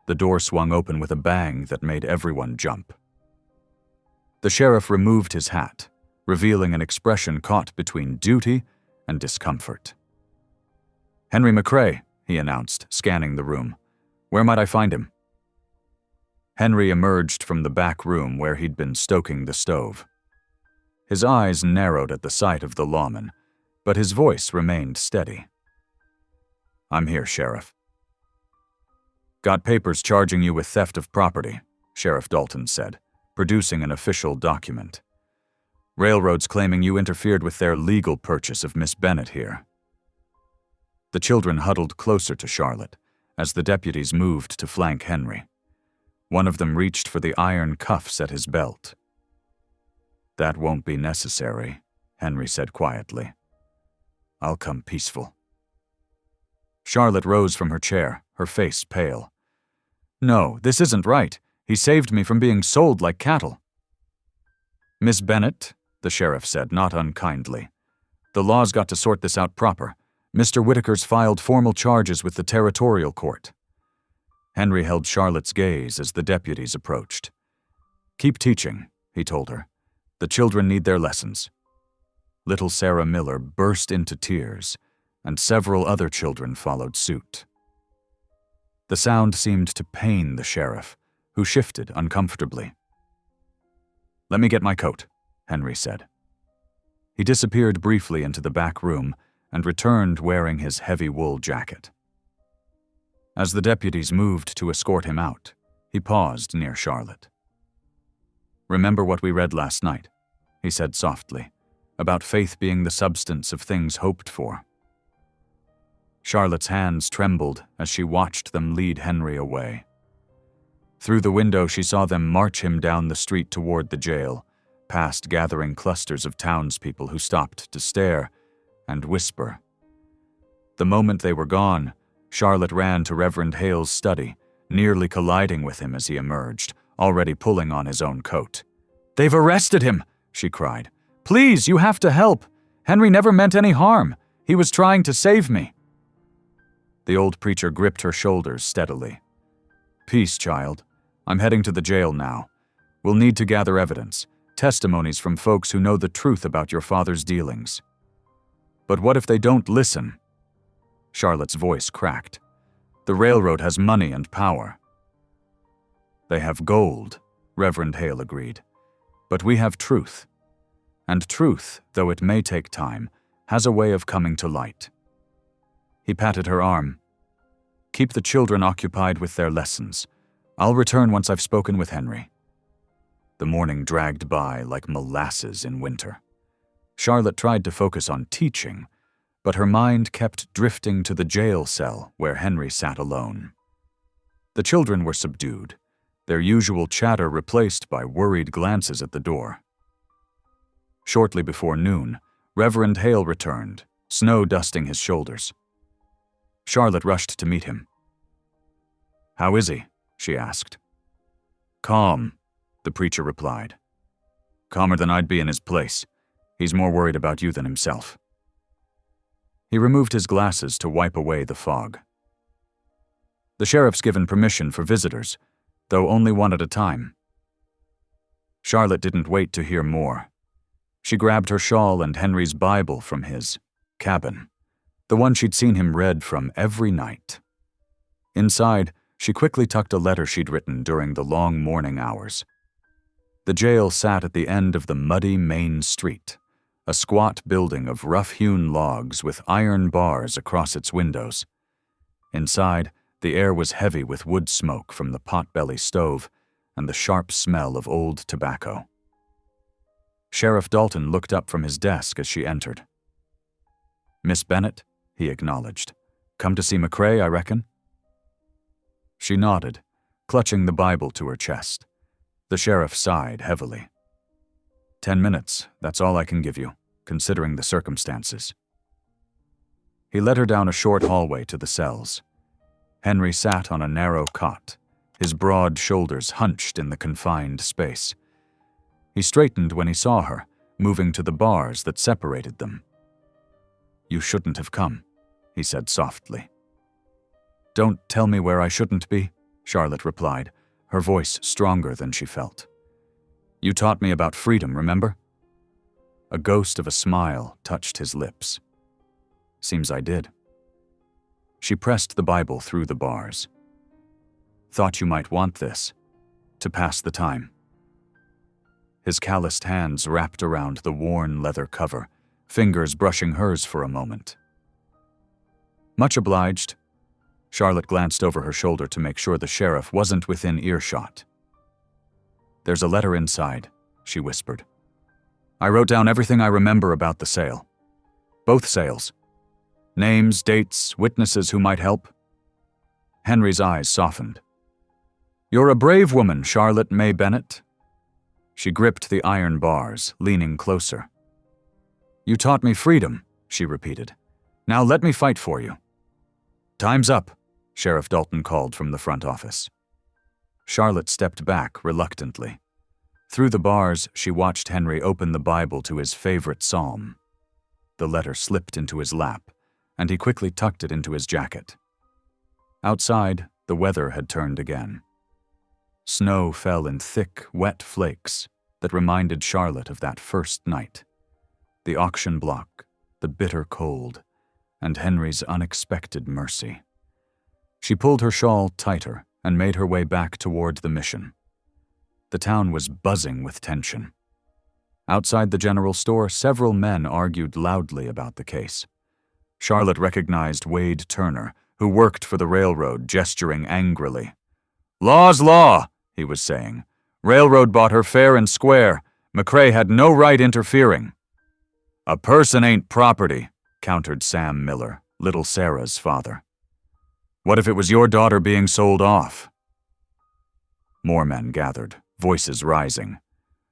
The door swung open with a bang that made everyone jump. The sheriff removed his hat, revealing an expression caught between duty and discomfort. "Henry McCrae," he announced, scanning the room. "Where might I find him?" Henry emerged from the back room where he'd been stoking the stove. His eyes narrowed at the sight of the lawman, but his voice remained steady. "I'm here, Sheriff." "Got papers charging you with theft of property," Sheriff Dalton said, producing an official document. "Railroads claiming you interfered with their legal purchase of Miss Bennett here." The children huddled closer to Charlotte as the deputies moved to flank Henry. One of them reached for the iron cuffs at his belt. "That won't be necessary," Henry said quietly. "I'll come peaceful." Charlotte rose from her chair, her face pale. "No, this isn't right. He saved me from being sold like cattle." "Miss Bennett," the sheriff said, not unkindly, "the law's got to sort this out proper. Mr. Whitaker's filed formal charges with the territorial court." Henry held Charlotte's gaze as the deputies approached. "Keep teaching," he told her. "The children need their lessons." Little Sarah Miller burst into tears, and several other children followed suit. The sound seemed to pain the sheriff, who shifted uncomfortably. "Let me get my coat," Henry said. He disappeared briefly into the back room and returned wearing his heavy wool jacket. As the deputies moved to escort him out, he paused near Charlotte. "Remember what we read last night," he said softly, "about faith being the substance of things hoped for." Charlotte's hands trembled as she watched them lead Henry away. Through the window she saw them march him down the street toward the jail, past gathering clusters of townspeople who stopped to stare and whisper. The moment they were gone, Charlotte ran to Reverend Hale's study, nearly colliding with him as he emerged, already pulling on his own coat. "They've arrested him!" she cried. "Please, you have to help! Henry never meant any harm. He was trying to save me." The old preacher gripped her shoulders steadily. "Peace, child. I'm heading to the jail now. We'll need to gather evidence, testimonies from folks who know the truth about your father's dealings." "But what if they don't listen?" Charlotte's voice cracked. "The railroad has money and power." "They have gold," Reverend Hale agreed. "But we have truth. And truth, though it may take time, has a way of coming to light." He patted her arm. "Keep the children occupied with their lessons. I'll return once I've spoken with Henry." The morning dragged by like molasses in winter. Charlotte tried to focus on teaching, but her mind kept drifting to the jail cell where Henry sat alone. The children were subdued, their usual chatter replaced by worried glances at the door. Shortly before noon, Reverend Hale returned, snow dusting his shoulders. Charlotte rushed to meet him. "How is he?" she asked. "Calm," the preacher replied. "Calmer than I'd be in his place. He's more worried about you than himself." He removed his glasses to wipe away the fog. "The sheriff's given permission for visitors, though only one at a time." Charlotte didn't wait to hear more. She grabbed her shawl and Henry's Bible from his cabin, the one she'd seen him read from every night. Inside, she quickly tucked a letter she'd written during the long morning hours. The jail sat at the end of the muddy main street, a squat building of rough-hewn logs with iron bars across its windows. Inside, The air was heavy with wood smoke from the potbelly stove and the sharp smell of old tobacco. Sheriff Dalton looked up from his desk as she entered. "Miss Bennett," he acknowledged. "Come to see McCrae, I reckon?" She nodded, clutching the Bible to her chest. The sheriff sighed heavily. 10 minutes, that's all I can give you, considering the circumstances. He led her down a short hallway to the cells. Henry sat on a narrow cot, his broad shoulders hunched in the confined space. He straightened when he saw her, moving to the bars that separated them. "You shouldn't have come," he said softly. "Don't tell me where I shouldn't be," Charlotte replied, her voice stronger than she felt. "You taught me about freedom, remember?" A ghost of a smile touched his lips. "Seems I did." She pressed the Bible through the bars. "Thought you might want this, to pass the time." His calloused hands wrapped around the worn leather cover, fingers brushing hers for a moment. "Much obliged." Charlotte glanced over her shoulder to make sure the sheriff wasn't within earshot. "There's a letter inside," she whispered. "I wrote down everything I remember about the sale. Both sales. Names, dates, witnesses who might help." Henry's eyes softened. "You're a brave woman, Charlotte May Bennett." She gripped the iron bars, leaning closer. "You taught me freedom," she repeated. "Now let me fight for you." "Time's up," Sheriff Dalton called from the front office. Charlotte stepped back reluctantly. Through the bars, she watched Henry open the Bible to his favorite psalm. The letter slipped into his lap, and he quickly tucked it into his jacket. Outside, the weather had turned again. Snow fell in thick, wet flakes that reminded Charlotte of that first night. The auction block, the bitter cold, and Henry's unexpected mercy. She pulled her shawl tighter and made her way back toward the mission. The town was buzzing with tension. Outside the general store, several men argued loudly about the case. Charlotte recognized Wade Turner, who worked for the railroad, gesturing angrily. "Law's law," he was saying. "Railroad bought her fair and square. McCrae had no right interfering." "A person ain't property," countered Sam Miller, little Sarah's father. "What if it was your daughter being sold off?" More men gathered, voices rising.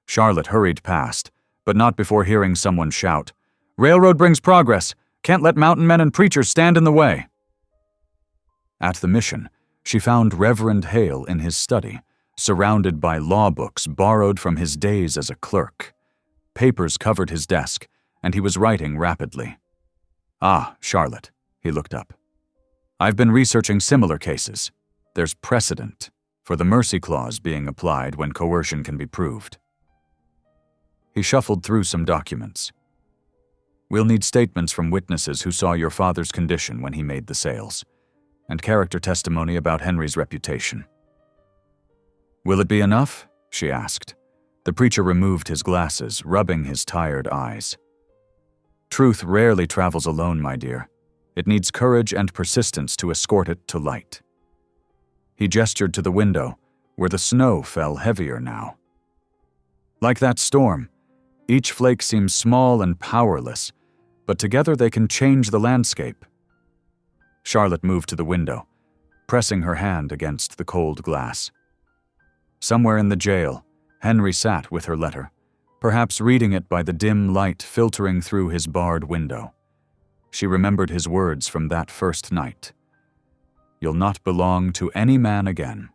Charlotte hurried past, but not before hearing someone shout, "Railroad brings progress. Can't let mountain men and preachers stand in the way." At the mission, she found Reverend Hale in his study, surrounded by law books borrowed from his days as a clerk. Papers covered his desk, and he was writing rapidly. "Ah, Charlotte," he looked up. "I've been researching similar cases. There's precedent for the mercy clause being applied when coercion can be proved." He shuffled through some documents. "We'll need statements from witnesses who saw your father's condition when he made the sales, and character testimony about Henry's reputation." "Will it be enough?" she asked. The preacher removed his glasses, rubbing his tired eyes. "Truth rarely travels alone, my dear. It needs courage and persistence to escort it to light." He gestured to the window, where the snow fell heavier now. "Like that storm, each flake seems small and powerless, but together they can change the landscape." Charlotte moved to the window, pressing her hand against the cold glass. Somewhere in the jail, Henry sat with her letter, perhaps reading it by the dim light filtering through his barred window. She remembered his words from that first night. "You'll not belong to any man again."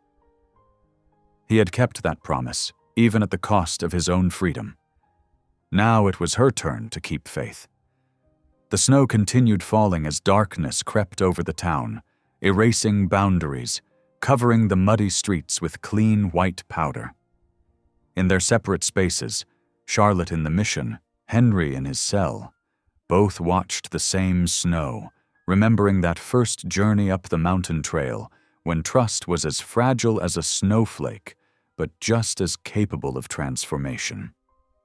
He had kept that promise, even at the cost of his own freedom. Now it was her turn to keep faith. The snow continued falling as darkness crept over the town, erasing boundaries, covering the muddy streets with clean white powder. In their separate spaces, Charlotte in the mission, Henry in his cell, both watched the same snow, remembering that first journey up the mountain trail when trust was as fragile as a snowflake, but just as capable of transformation.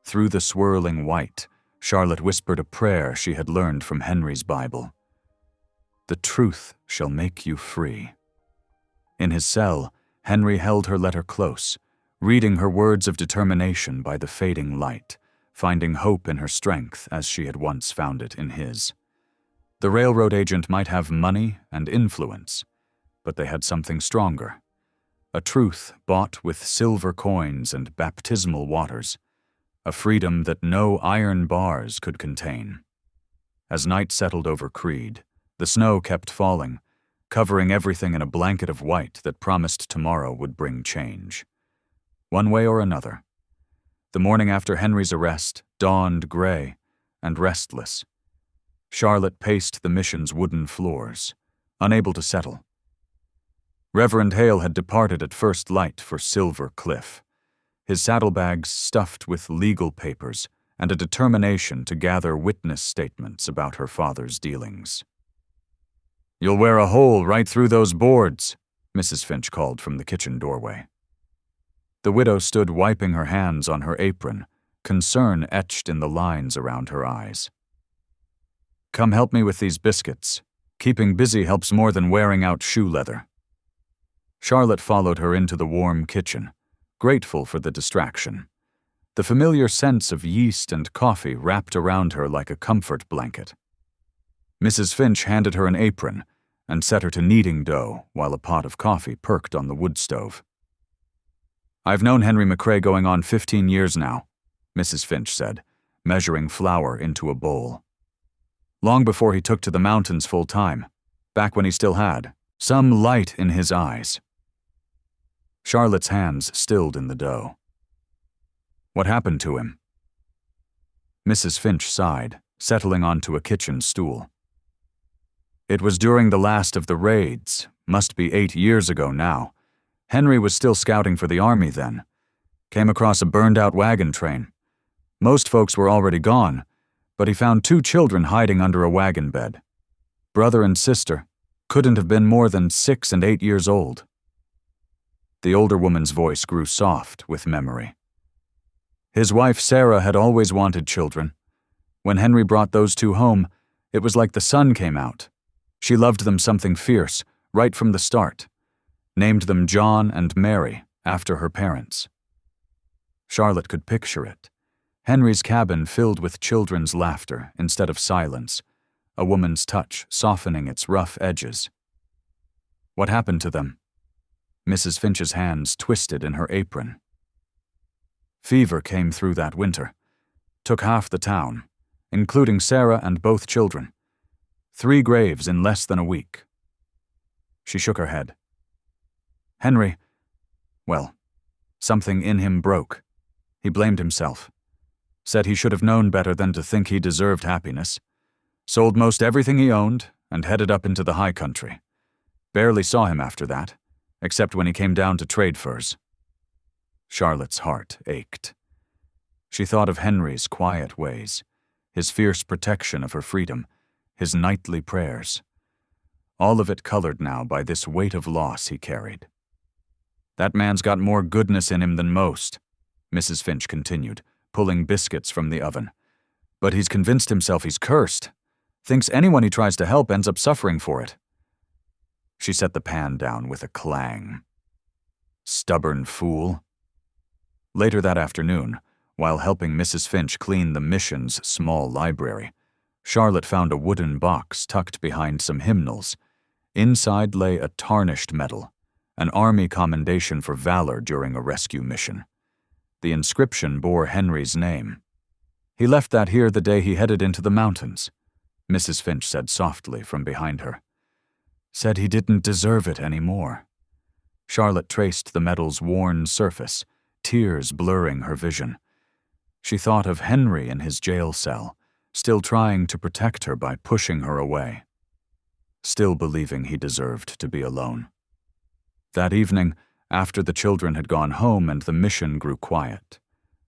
Through the swirling white, Charlotte whispered a prayer she had learned from Henry's Bible. "The truth shall make you free." In his cell, Henry held her letter close, reading her words of determination by the fading light, finding hope in her strength as she had once found it in his. The railroad agent might have money and influence, but they had something stronger. A truth bought with silver coins and baptismal waters, a freedom that no iron bars could contain. As night settled over Creed, the snow kept falling, covering everything in a blanket of white that promised tomorrow would bring change. One way or another. The morning after Henry's arrest dawned gray and restless. Charlotte paced the mission's wooden floors, unable to settle. Reverend Hale had departed at first light for Silver Cliff, his saddlebags stuffed with legal papers and a determination to gather witness statements about her father's dealings. "You'll wear a hole right through those boards," Mrs. Finch called from the kitchen doorway. The widow stood wiping her hands on her apron, concern etched in the lines around her eyes. "Come help me with these biscuits. Keeping busy helps more than wearing out shoe leather." Charlotte followed her into the warm kitchen, grateful for the distraction. The familiar sense of yeast and coffee wrapped around her like a comfort blanket. Mrs. Finch handed her an apron and set her to kneading dough while a pot of coffee perked on the wood stove. "I've known Henry McCrae going on 15 years now," Mrs. Finch said, measuring flour into a bowl. "Long before he took to the mountains full time, back when he still had some light in his eyes." Charlotte's hands stilled in the dough. "What happened to him?" Mrs. Finch sighed, settling onto a kitchen stool. "It was during the last of the raids, must be 8 years ago now. Henry was still scouting for the army then. Came across a burned-out wagon train. Most folks were already gone, but he found 2 children hiding under a wagon bed. Brother and sister, couldn't have been more than 6 and 8 years old." The older woman's voice grew soft with memory. "His wife Sarah had always wanted children. When Henry brought those 2 home, it was like the sun came out. She loved them something fierce, right from the start. Named them John and Mary, after her parents." Charlotte could picture it. Henry's cabin filled with children's laughter instead of silence, a woman's touch softening its rough edges. "What happened to them?" Mrs. Finch's hands twisted in her apron. "Fever came through that winter. Took half the town, including Sarah and both children. 3 graves in less than a week." She shook her head. "Henry, well, something in him broke. He blamed himself. Said he should have known better than to think he deserved happiness. Sold most everything he owned and headed up into the high country. Barely saw him after that, except when he came down to trade furs." Charlotte's heart ached. She thought of Henry's quiet ways, his fierce protection of her freedom, his nightly prayers. All of it colored now by this weight of loss he carried. "That man's got more goodness in him than most," Mrs. Finch continued, pulling biscuits from the oven. "But he's convinced himself he's cursed. Thinks anyone he tries to help ends up suffering for it." She set the pan down with a clang. "Stubborn fool." Later that afternoon, while helping Mrs. Finch clean the mission's small library, Charlotte found a wooden box tucked behind some hymnals. Inside lay a tarnished medal, an army commendation for valor during a rescue mission. The inscription bore Henry's name. "He left that here the day he headed into the mountains," Mrs. Finch said softly from behind her. "Said he didn't deserve it anymore." Charlotte traced the medal's worn surface, tears blurring her vision. She thought of Henry in his jail cell, still trying to protect her by pushing her away. Still believing he deserved to be alone. That evening, after the children had gone home and the mission grew quiet,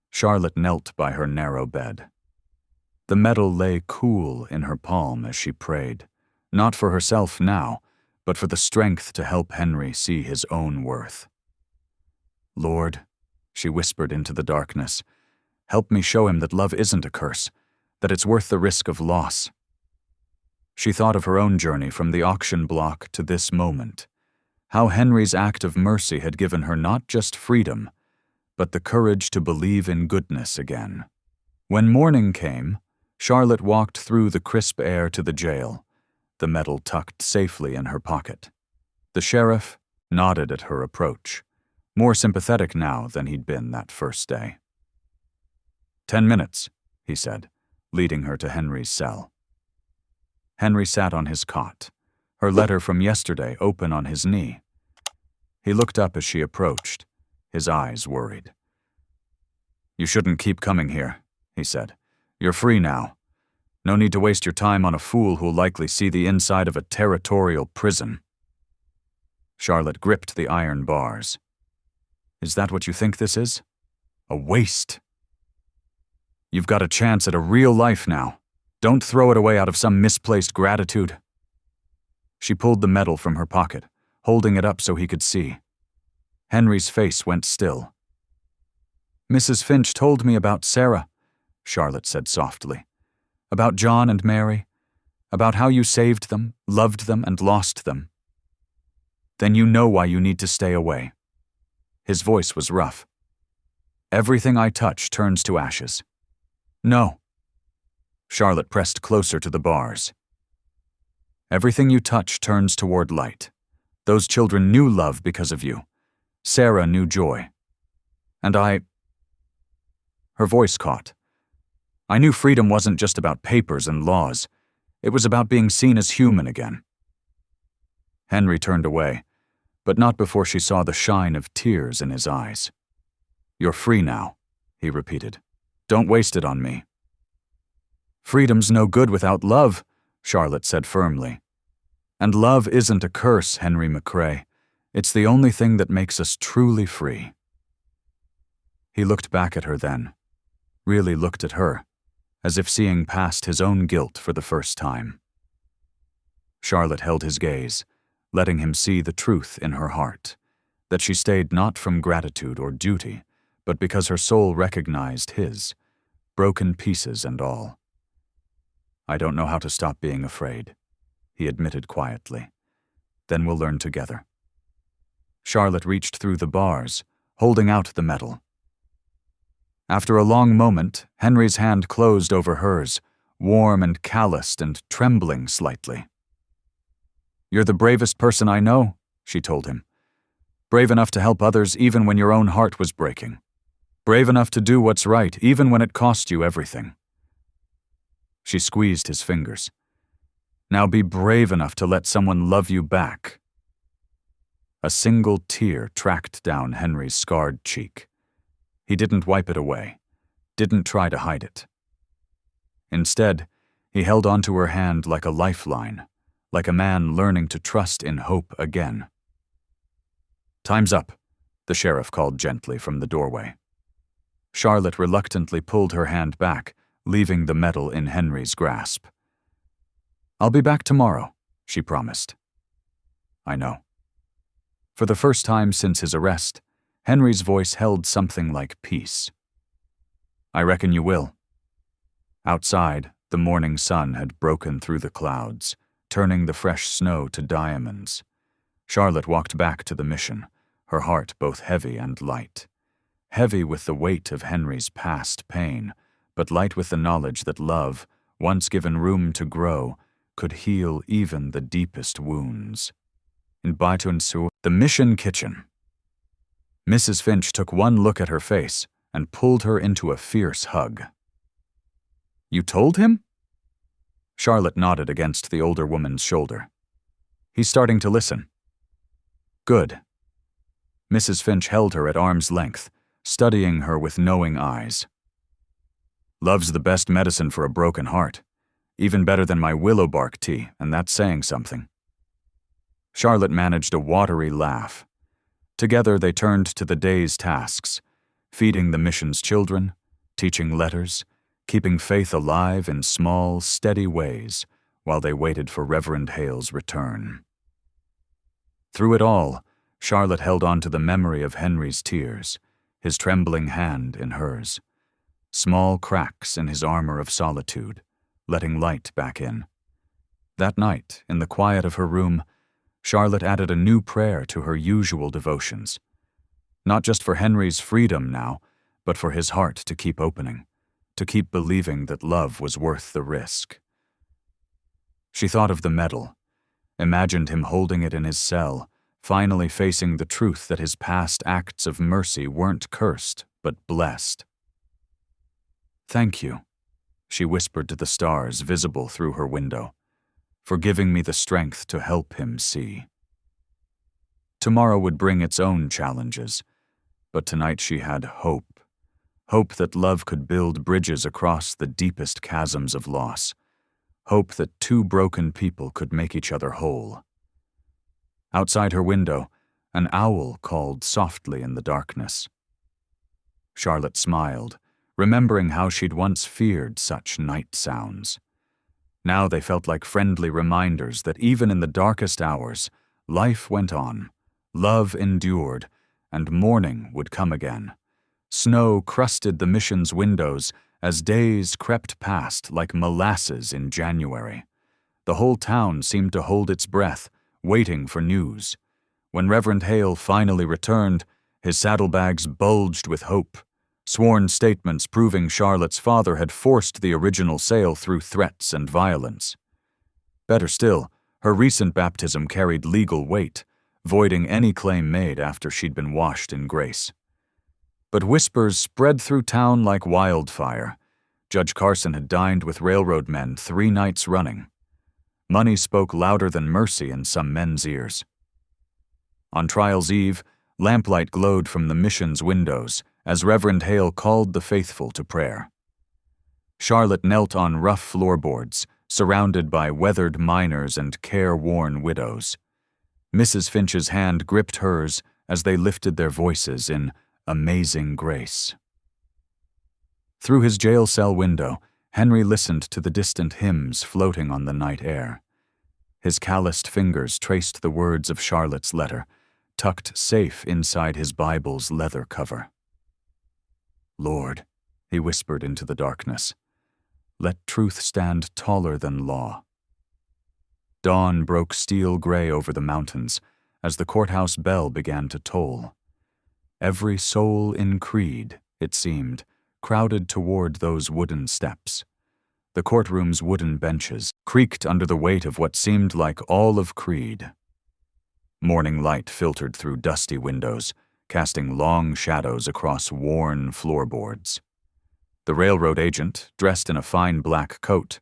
Charlotte knelt by her narrow bed. The medal lay cool in her palm as she prayed, not for herself now, but for the strength to help Henry see his own worth. "Lord," she whispered into the darkness, "help me show him that love isn't a curse, that it's worth the risk of loss." She thought of her own journey from the auction block to this moment, How Henry's act of mercy had given her not just freedom, but the courage to believe in goodness again. When morning came, Charlotte walked through the crisp air to the jail, the medal tucked safely in her pocket. The sheriff nodded at her approach, more sympathetic now than he'd been that first day. 10 minutes, he said, leading her to Henry's cell. Henry sat on his cot, her letter from yesterday open on his knee. He looked up as she approached, his eyes worried. "You shouldn't keep coming here," he said. "You're free now. No need to waste your time on a fool who'll likely see the inside of a territorial prison." Charlotte gripped the iron bars. "Is that what you think this is? A waste? You've got a chance at a real life now. Don't throw it away out of some misplaced gratitude." She pulled the medal from her pocket, holding it up so he could see. Henry's face went still. "Mrs. Finch told me about Sarah," Charlotte said softly. "About John and Mary. About how you saved them, loved them, and lost them. Then you know why you need to stay away." His voice was rough. "Everything I touch turns to ashes." "No." Charlotte pressed closer to the bars. "Everything you touch turns toward light. Those children knew love because of you. Sarah knew joy. And I—" Her voice caught. "I knew freedom wasn't just about papers and laws. It was about being seen as human again." Henry turned away, but not before she saw the shine of tears in his eyes. "You're free now," he repeated. "Don't waste it on me." "Freedom's no good without love," Charlotte said firmly. "And love isn't a curse, Henry McCrae. It's the only thing that makes us truly free." He looked back at her then, really looked at her, as if seeing past his own guilt for the first time. Charlotte held his gaze, letting him see the truth in her heart, that she stayed not from gratitude or duty, but because her soul recognized his, broken pieces and all. "I don't know how to stop being afraid," he admitted quietly. "Then we'll learn together." Charlotte reached through the bars, holding out the medal. After a long moment, Henry's hand closed over hers, warm and calloused and trembling slightly. "You're the bravest person I know," she told him. "Brave enough to help others even when your own heart was breaking. Brave enough to do what's right even when it cost you everything." She squeezed his fingers. "Now be brave enough to let someone love you back." A single tear tracked down Henry's scarred cheek. He didn't wipe it away, didn't try to hide it. Instead, he held onto her hand like a lifeline, like a man learning to trust in hope again. "Time's up," the sheriff called gently from the doorway. Charlotte reluctantly pulled her hand back, leaving the medal in Henry's grasp. "I'll be back tomorrow," she promised. "I know." For the first time since his arrest, Henry's voice held something like peace. "I reckon you will." Outside, the morning sun had broken through the clouds, turning the fresh snow to diamonds. Charlotte walked back to the mission, her heart both heavy and light. Heavy with the weight of Henry's past pain, but light with the knowledge that love, once given room to grow, could heal even the deepest wounds. In Baitunsu, the mission kitchen. Mrs. Finch took one look at her face and pulled her into a fierce hug. "You told him?" Charlotte nodded against the older woman's shoulder. "He's starting to listen." "Good." Mrs. Finch held her at arm's length, studying her with knowing eyes. "Love's the best medicine for a broken heart. Even better than my willow bark tea, and that's saying something." Charlotte managed a watery laugh. Together they turned to the day's tasks, feeding the mission's children, teaching letters, keeping faith alive in small, steady ways while they waited for Reverend Hale's return. Through it all, Charlotte held on to the memory of Henry's tears, his trembling hand in hers, small cracks in his armor of solitude, letting light back in. That night, in the quiet of her room, Charlotte added a new prayer to her usual devotions. Not just for Henry's freedom now, but for his heart to keep opening, to keep believing that love was worth the risk. She thought of the medal, imagined him holding it in his cell, finally facing the truth that his past acts of mercy weren't cursed, but blessed. "Thank you," she whispered to the stars visible through her window, "for giving me the strength to help him see." Tomorrow would bring its own challenges, but tonight she had hope. Hope that love could build bridges across the deepest chasms of loss. Hope that two broken people could make each other whole. Outside her window, an owl called softly in the darkness. Charlotte smiled, remembering how she'd once feared such night sounds. Now they felt like friendly reminders that even in the darkest hours, life went on, love endured, and morning would come again. Snow crusted the mission's windows as days crept past like molasses in January. The whole town seemed to hold its breath, waiting for news. When Reverend Hale finally returned, his saddlebags bulged with hope, sworn statements proving Charlotte's father had forced the original sale through threats and violence. Better still, her recent baptism carried legal weight, voiding any claim made after she'd been washed in grace. But whispers spread through town like wildfire. Judge Carson had dined with railroad men 3 nights running. Money spoke louder than mercy in some men's ears. On trial's eve, lamplight glowed from the mission's windows as Reverend Hale called the faithful to prayer. Charlotte knelt on rough floorboards, surrounded by weathered miners and careworn widows. Mrs. Finch's hand gripped hers as they lifted their voices in amazing grace. Through his jail cell window, Henry listened to the distant hymns floating on the night air. His calloused fingers traced the words of Charlotte's letter, tucked safe inside his Bible's leather cover. "Lord," he whispered into the darkness, "let truth stand taller than law." Dawn broke steel gray over the mountains as the courthouse bell began to toll. Every soul in Creed, it seemed, crowded toward those wooden steps. The courtroom's wooden benches creaked under the weight of what seemed like all of Creed. Morning light filtered through dusty windows, casting long shadows across worn floorboards. The railroad agent, dressed in a fine black coat,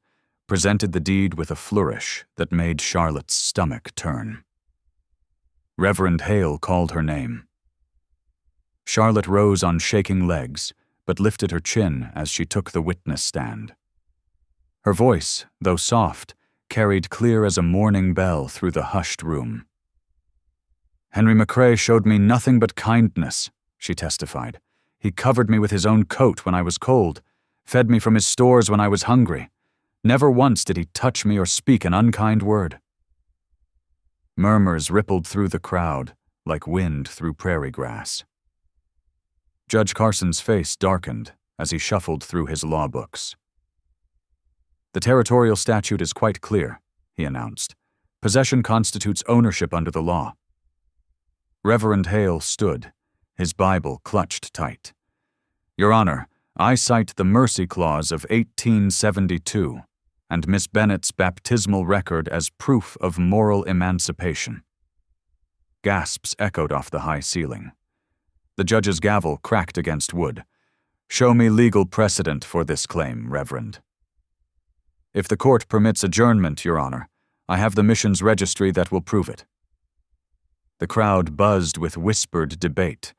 presented the deed with a flourish that made Charlotte's stomach turn. Reverend Hale called her name. Charlotte rose on shaking legs, but lifted her chin as she took the witness stand. Her voice, though soft, carried clear as a morning bell through the hushed room. "Henry McCrae showed me nothing but kindness," she testified. "He covered me with his own coat when I was cold, fed me from his stores when I was hungry. Never once did he touch me or speak an unkind word." Murmurs rippled through the crowd like wind through prairie grass. Judge Carson's face darkened as he shuffled through his law books. "The territorial statute is quite clear," he announced. "Possession constitutes ownership under the law." Reverend Hale stood, his Bible clutched tight. "Your Honor, I cite the Mercy Clause of 1872 and Miss Bennett's baptismal record as proof of moral emancipation." Gasps echoed off the high ceiling. The judge's gavel cracked against wood. "Show me legal precedent for this claim, Reverend." "If the court permits adjournment, Your Honor, I have the mission's registry that will prove it." The crowd buzzed with whispered debate,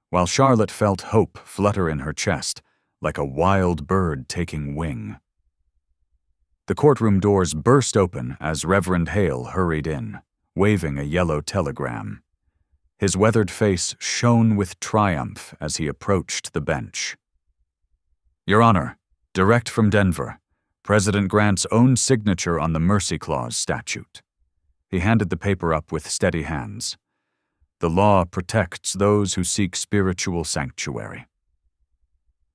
while Charlotte felt hope flutter in her chest, like a wild bird taking wing. The courtroom doors burst open as Reverend Hale hurried in, waving a yellow telegram. His weathered face shone with triumph as he approached the bench. "Your Honor, direct from Denver, President Grant's own signature on the Mercy Clause statute." He handed the paper up with steady hands. "The law protects those who seek spiritual sanctuary."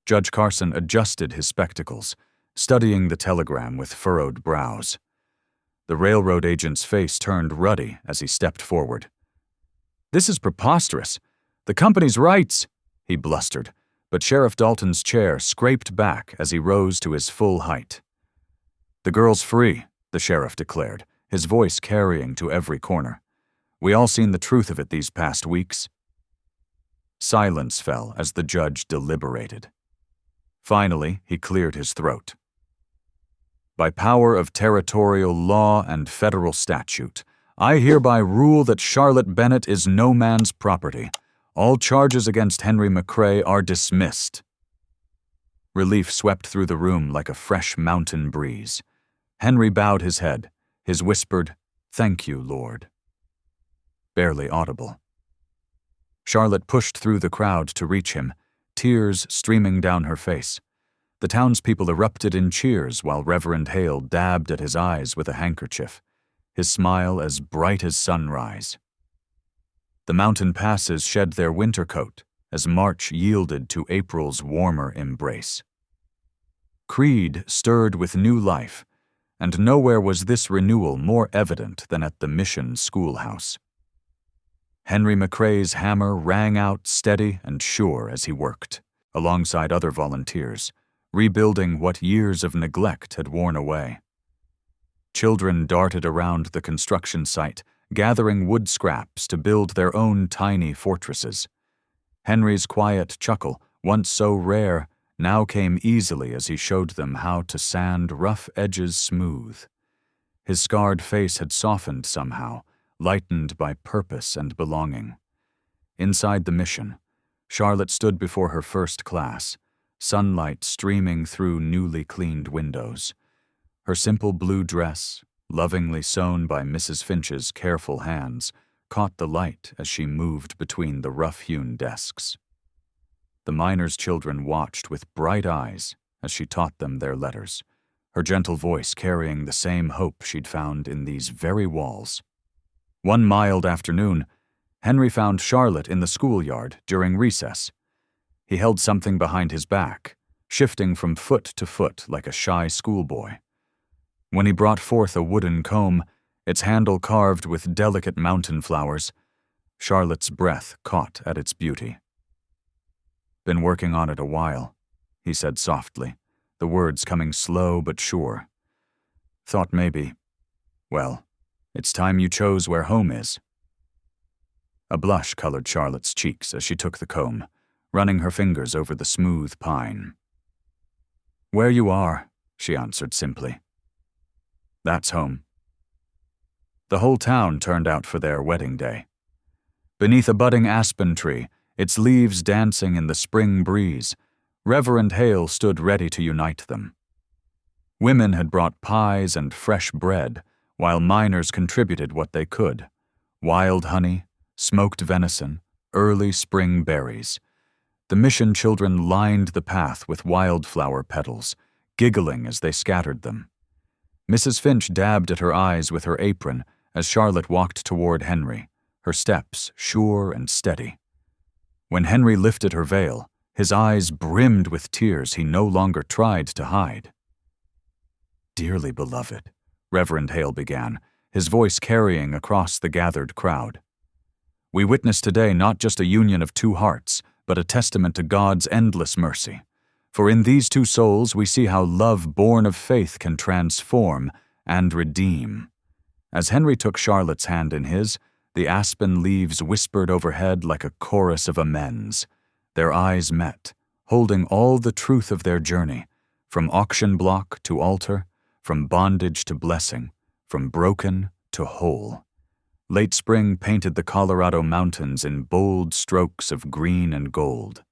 Judge Carson adjusted his spectacles, studying the telegram with furrowed brows. The railroad agent's face turned ruddy as he stepped forward. "This is preposterous. The company's rights," he blustered, but Sheriff Dalton's chair scraped back as he rose to his full height. "The girl's free," the sheriff declared, his voice carrying to every corner. "We all seen the truth of it these past weeks." Silence fell as the judge deliberated. Finally, he cleared his throat. "By power of territorial law and federal statute, I hereby rule that Charlotte Bennett is no man's property. All charges against Henry McCrae are dismissed." Relief swept through the room like a fresh mountain breeze. Henry bowed his head, his whispered, "Thank you, Lord," barely audible. Charlotte pushed through the crowd to reach him, tears streaming down her face. The townspeople erupted in cheers while Reverend Hale dabbed at his eyes with a handkerchief, his smile as bright as sunrise. The mountain passes shed their winter coat as March yielded to April's warmer embrace. Creed stirred with new life, and nowhere was this renewal more evident than at the mission schoolhouse. Henry McCrae's hammer rang out steady and sure as he worked, alongside other volunteers, rebuilding what years of neglect had worn away. Children darted around the construction site, gathering wood scraps to build their own tiny fortresses. Henry's quiet chuckle, once so rare, now came easily as he showed them how to sand rough edges smooth. His scarred face had softened somehow, lightened by purpose and belonging. Inside the mission, Charlotte stood before her first class, sunlight streaming through newly cleaned windows. Her simple blue dress, lovingly sewn by Mrs. Finch's careful hands, caught the light as she moved between the rough-hewn desks. The miners' children watched with bright eyes as she taught them their letters, her gentle voice carrying the same hope she'd found in these very walls. One mild afternoon, Henry found Charlotte in the schoolyard during recess. He held something behind his back, shifting from foot to foot like a shy schoolboy. When he brought forth a wooden comb, its handle carved with delicate mountain flowers, Charlotte's breath caught at its beauty. "Been working on it a while," he said softly, the words coming slow but sure. "Thought maybe, well, it's time you chose where home is." A blush colored Charlotte's cheeks as she took the comb, running her fingers over the smooth pine. "Where you are," she answered simply. "That's home." The whole town turned out for their wedding day. Beneath a budding aspen tree, its leaves dancing in the spring breeze, Reverend Hale stood ready to unite them. Women had brought pies and fresh bread, while miners contributed what they could: wild honey, smoked venison, early spring berries. The mission children lined the path with wildflower petals, giggling as they scattered them. Mrs. Finch dabbed at her eyes with her apron as Charlotte walked toward Henry, her steps sure and steady. When Henry lifted her veil, his eyes brimmed with tears he no longer tried to hide. "Dearly beloved," Reverend Hale began, his voice carrying across the gathered crowd. "We witness today not just a union of two hearts, but a testament to God's endless mercy. For in these two souls we see how love born of faith can transform and redeem." As Henry took Charlotte's hand in his, the aspen leaves whispered overhead like a chorus of amens. Their eyes met, holding all the truth of their journey, from auction block to altar, from bondage to blessing, from broken to whole. Late spring painted the Colorado mountains in bold strokes of green and gold.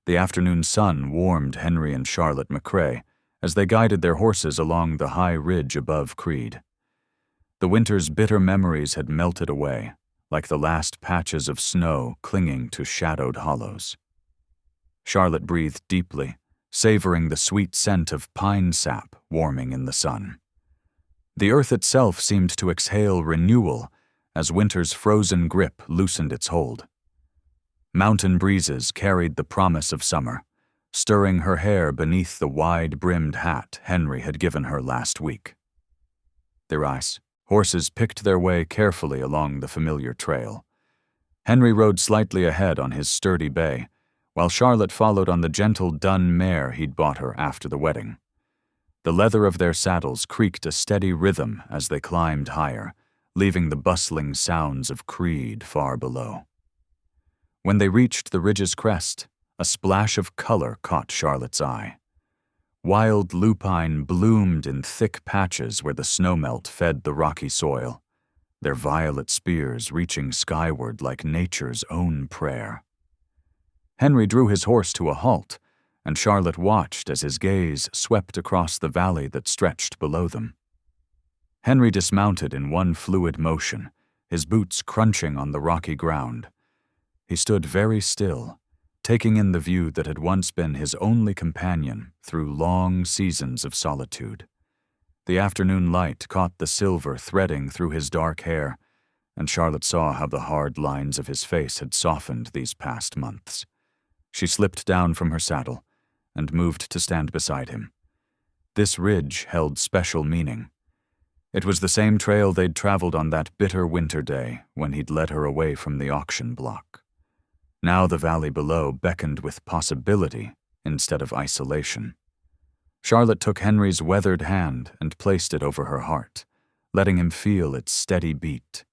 The afternoon sun warmed Henry and Charlotte McCrae as they guided their horses along the high ridge above Creed. The winter's bitter memories had melted away, like the last patches of snow clinging to shadowed hollows. Charlotte breathed deeply, savoring the sweet scent of pine sap warming in the sun. The earth itself seemed to exhale renewal as winter's frozen grip loosened its hold. Mountain breezes carried the promise of summer, stirring her hair beneath the wide-brimmed hat Henry had given her last week. "Their eyes, Horses picked their way carefully along the familiar trail. Henry rode slightly ahead on his sturdy bay, while Charlotte followed on the gentle dun mare he'd bought her after the wedding. The leather of their saddles creaked a steady rhythm as they climbed higher, leaving the bustling sounds of Creed far below. When they reached the ridge's crest, a splash of color caught Charlotte's eye. Wild lupine bloomed in thick patches where the snowmelt fed the rocky soil, their violet spears reaching skyward like nature's own prayer. Henry drew his horse to a halt, and Charlotte watched as his gaze swept across the valley that stretched below them. Henry dismounted in one fluid motion, his boots crunching on the rocky ground. He stood very still, taking in the view that had once been his only companion through long seasons of solitude. The afternoon light caught the silver threading through his dark hair, and Charlotte saw how the hard lines of his face had softened these past months. She slipped down from her saddle and moved to stand beside him. This ridge held special meaning. It was the same trail they'd traveled on that bitter winter day when he'd led her away from the auction block. Now the valley below beckoned with possibility instead of isolation. Charlotte took Henry's weathered hand and placed it over her heart, letting him feel its steady beat.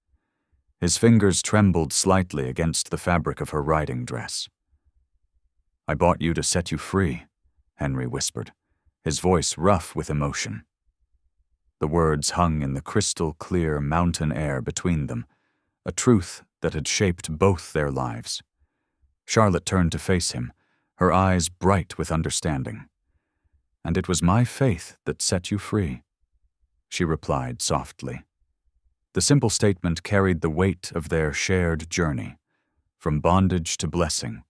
His fingers trembled slightly against the fabric of her riding dress. "I bought you to set you free," Henry whispered, his voice rough with emotion. The words hung in the crystal-clear mountain air between them, a truth that had shaped both their lives. Charlotte turned to face him, her eyes bright with understanding. "And it was my faith that set you free," she replied softly. The simple statement carried the weight of their shared journey, from bondage to blessing,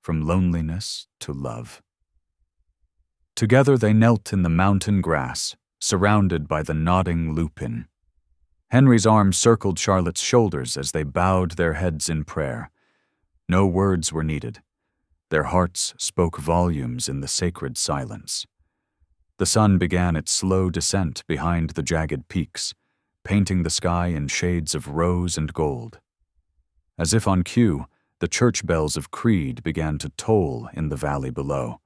from loneliness to love. Together they knelt in the mountain grass, surrounded by the nodding lupin. Henry's arm circled Charlotte's shoulders as they bowed their heads in prayer. No words were needed. Their hearts spoke volumes in the sacred silence. The sun began its slow descent behind the jagged peaks, painting the sky in shades of rose and gold. As if on cue, the church bells of Creed began to toll in the valley below,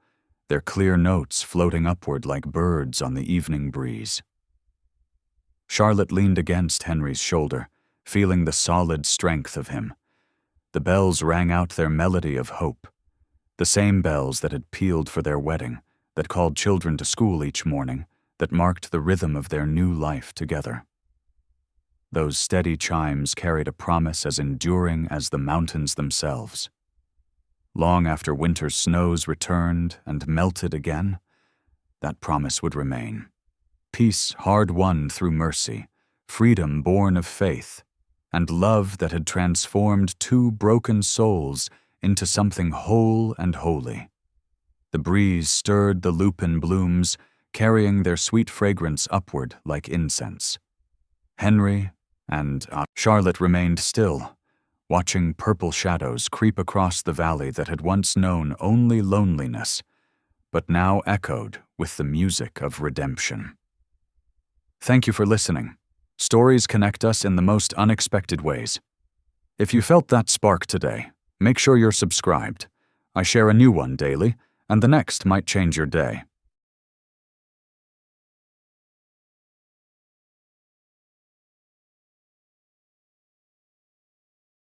their clear notes floating upward like birds on the evening breeze. Charlotte leaned against Henry's shoulder, feeling the solid strength of him. The bells rang out their melody of hope, the same bells that had pealed for their wedding, that called children to school each morning, that marked the rhythm of their new life together. Those steady chimes carried a promise as enduring as the mountains themselves. Long after winter's snows returned and melted again, that promise would remain. Peace hard-won through mercy, freedom born of faith, and love that had transformed two broken souls into something whole and holy. The breeze stirred the lupin blooms, carrying their sweet fragrance upward like incense. Henry and Charlotte remained still, watching purple shadows creep across the valley that had once known only loneliness, but now echoed with the music of redemption. Thank you for listening. Stories connect us in the most unexpected ways. If you felt that spark today, make sure you're subscribed. I share a new one daily, and the next might change your day.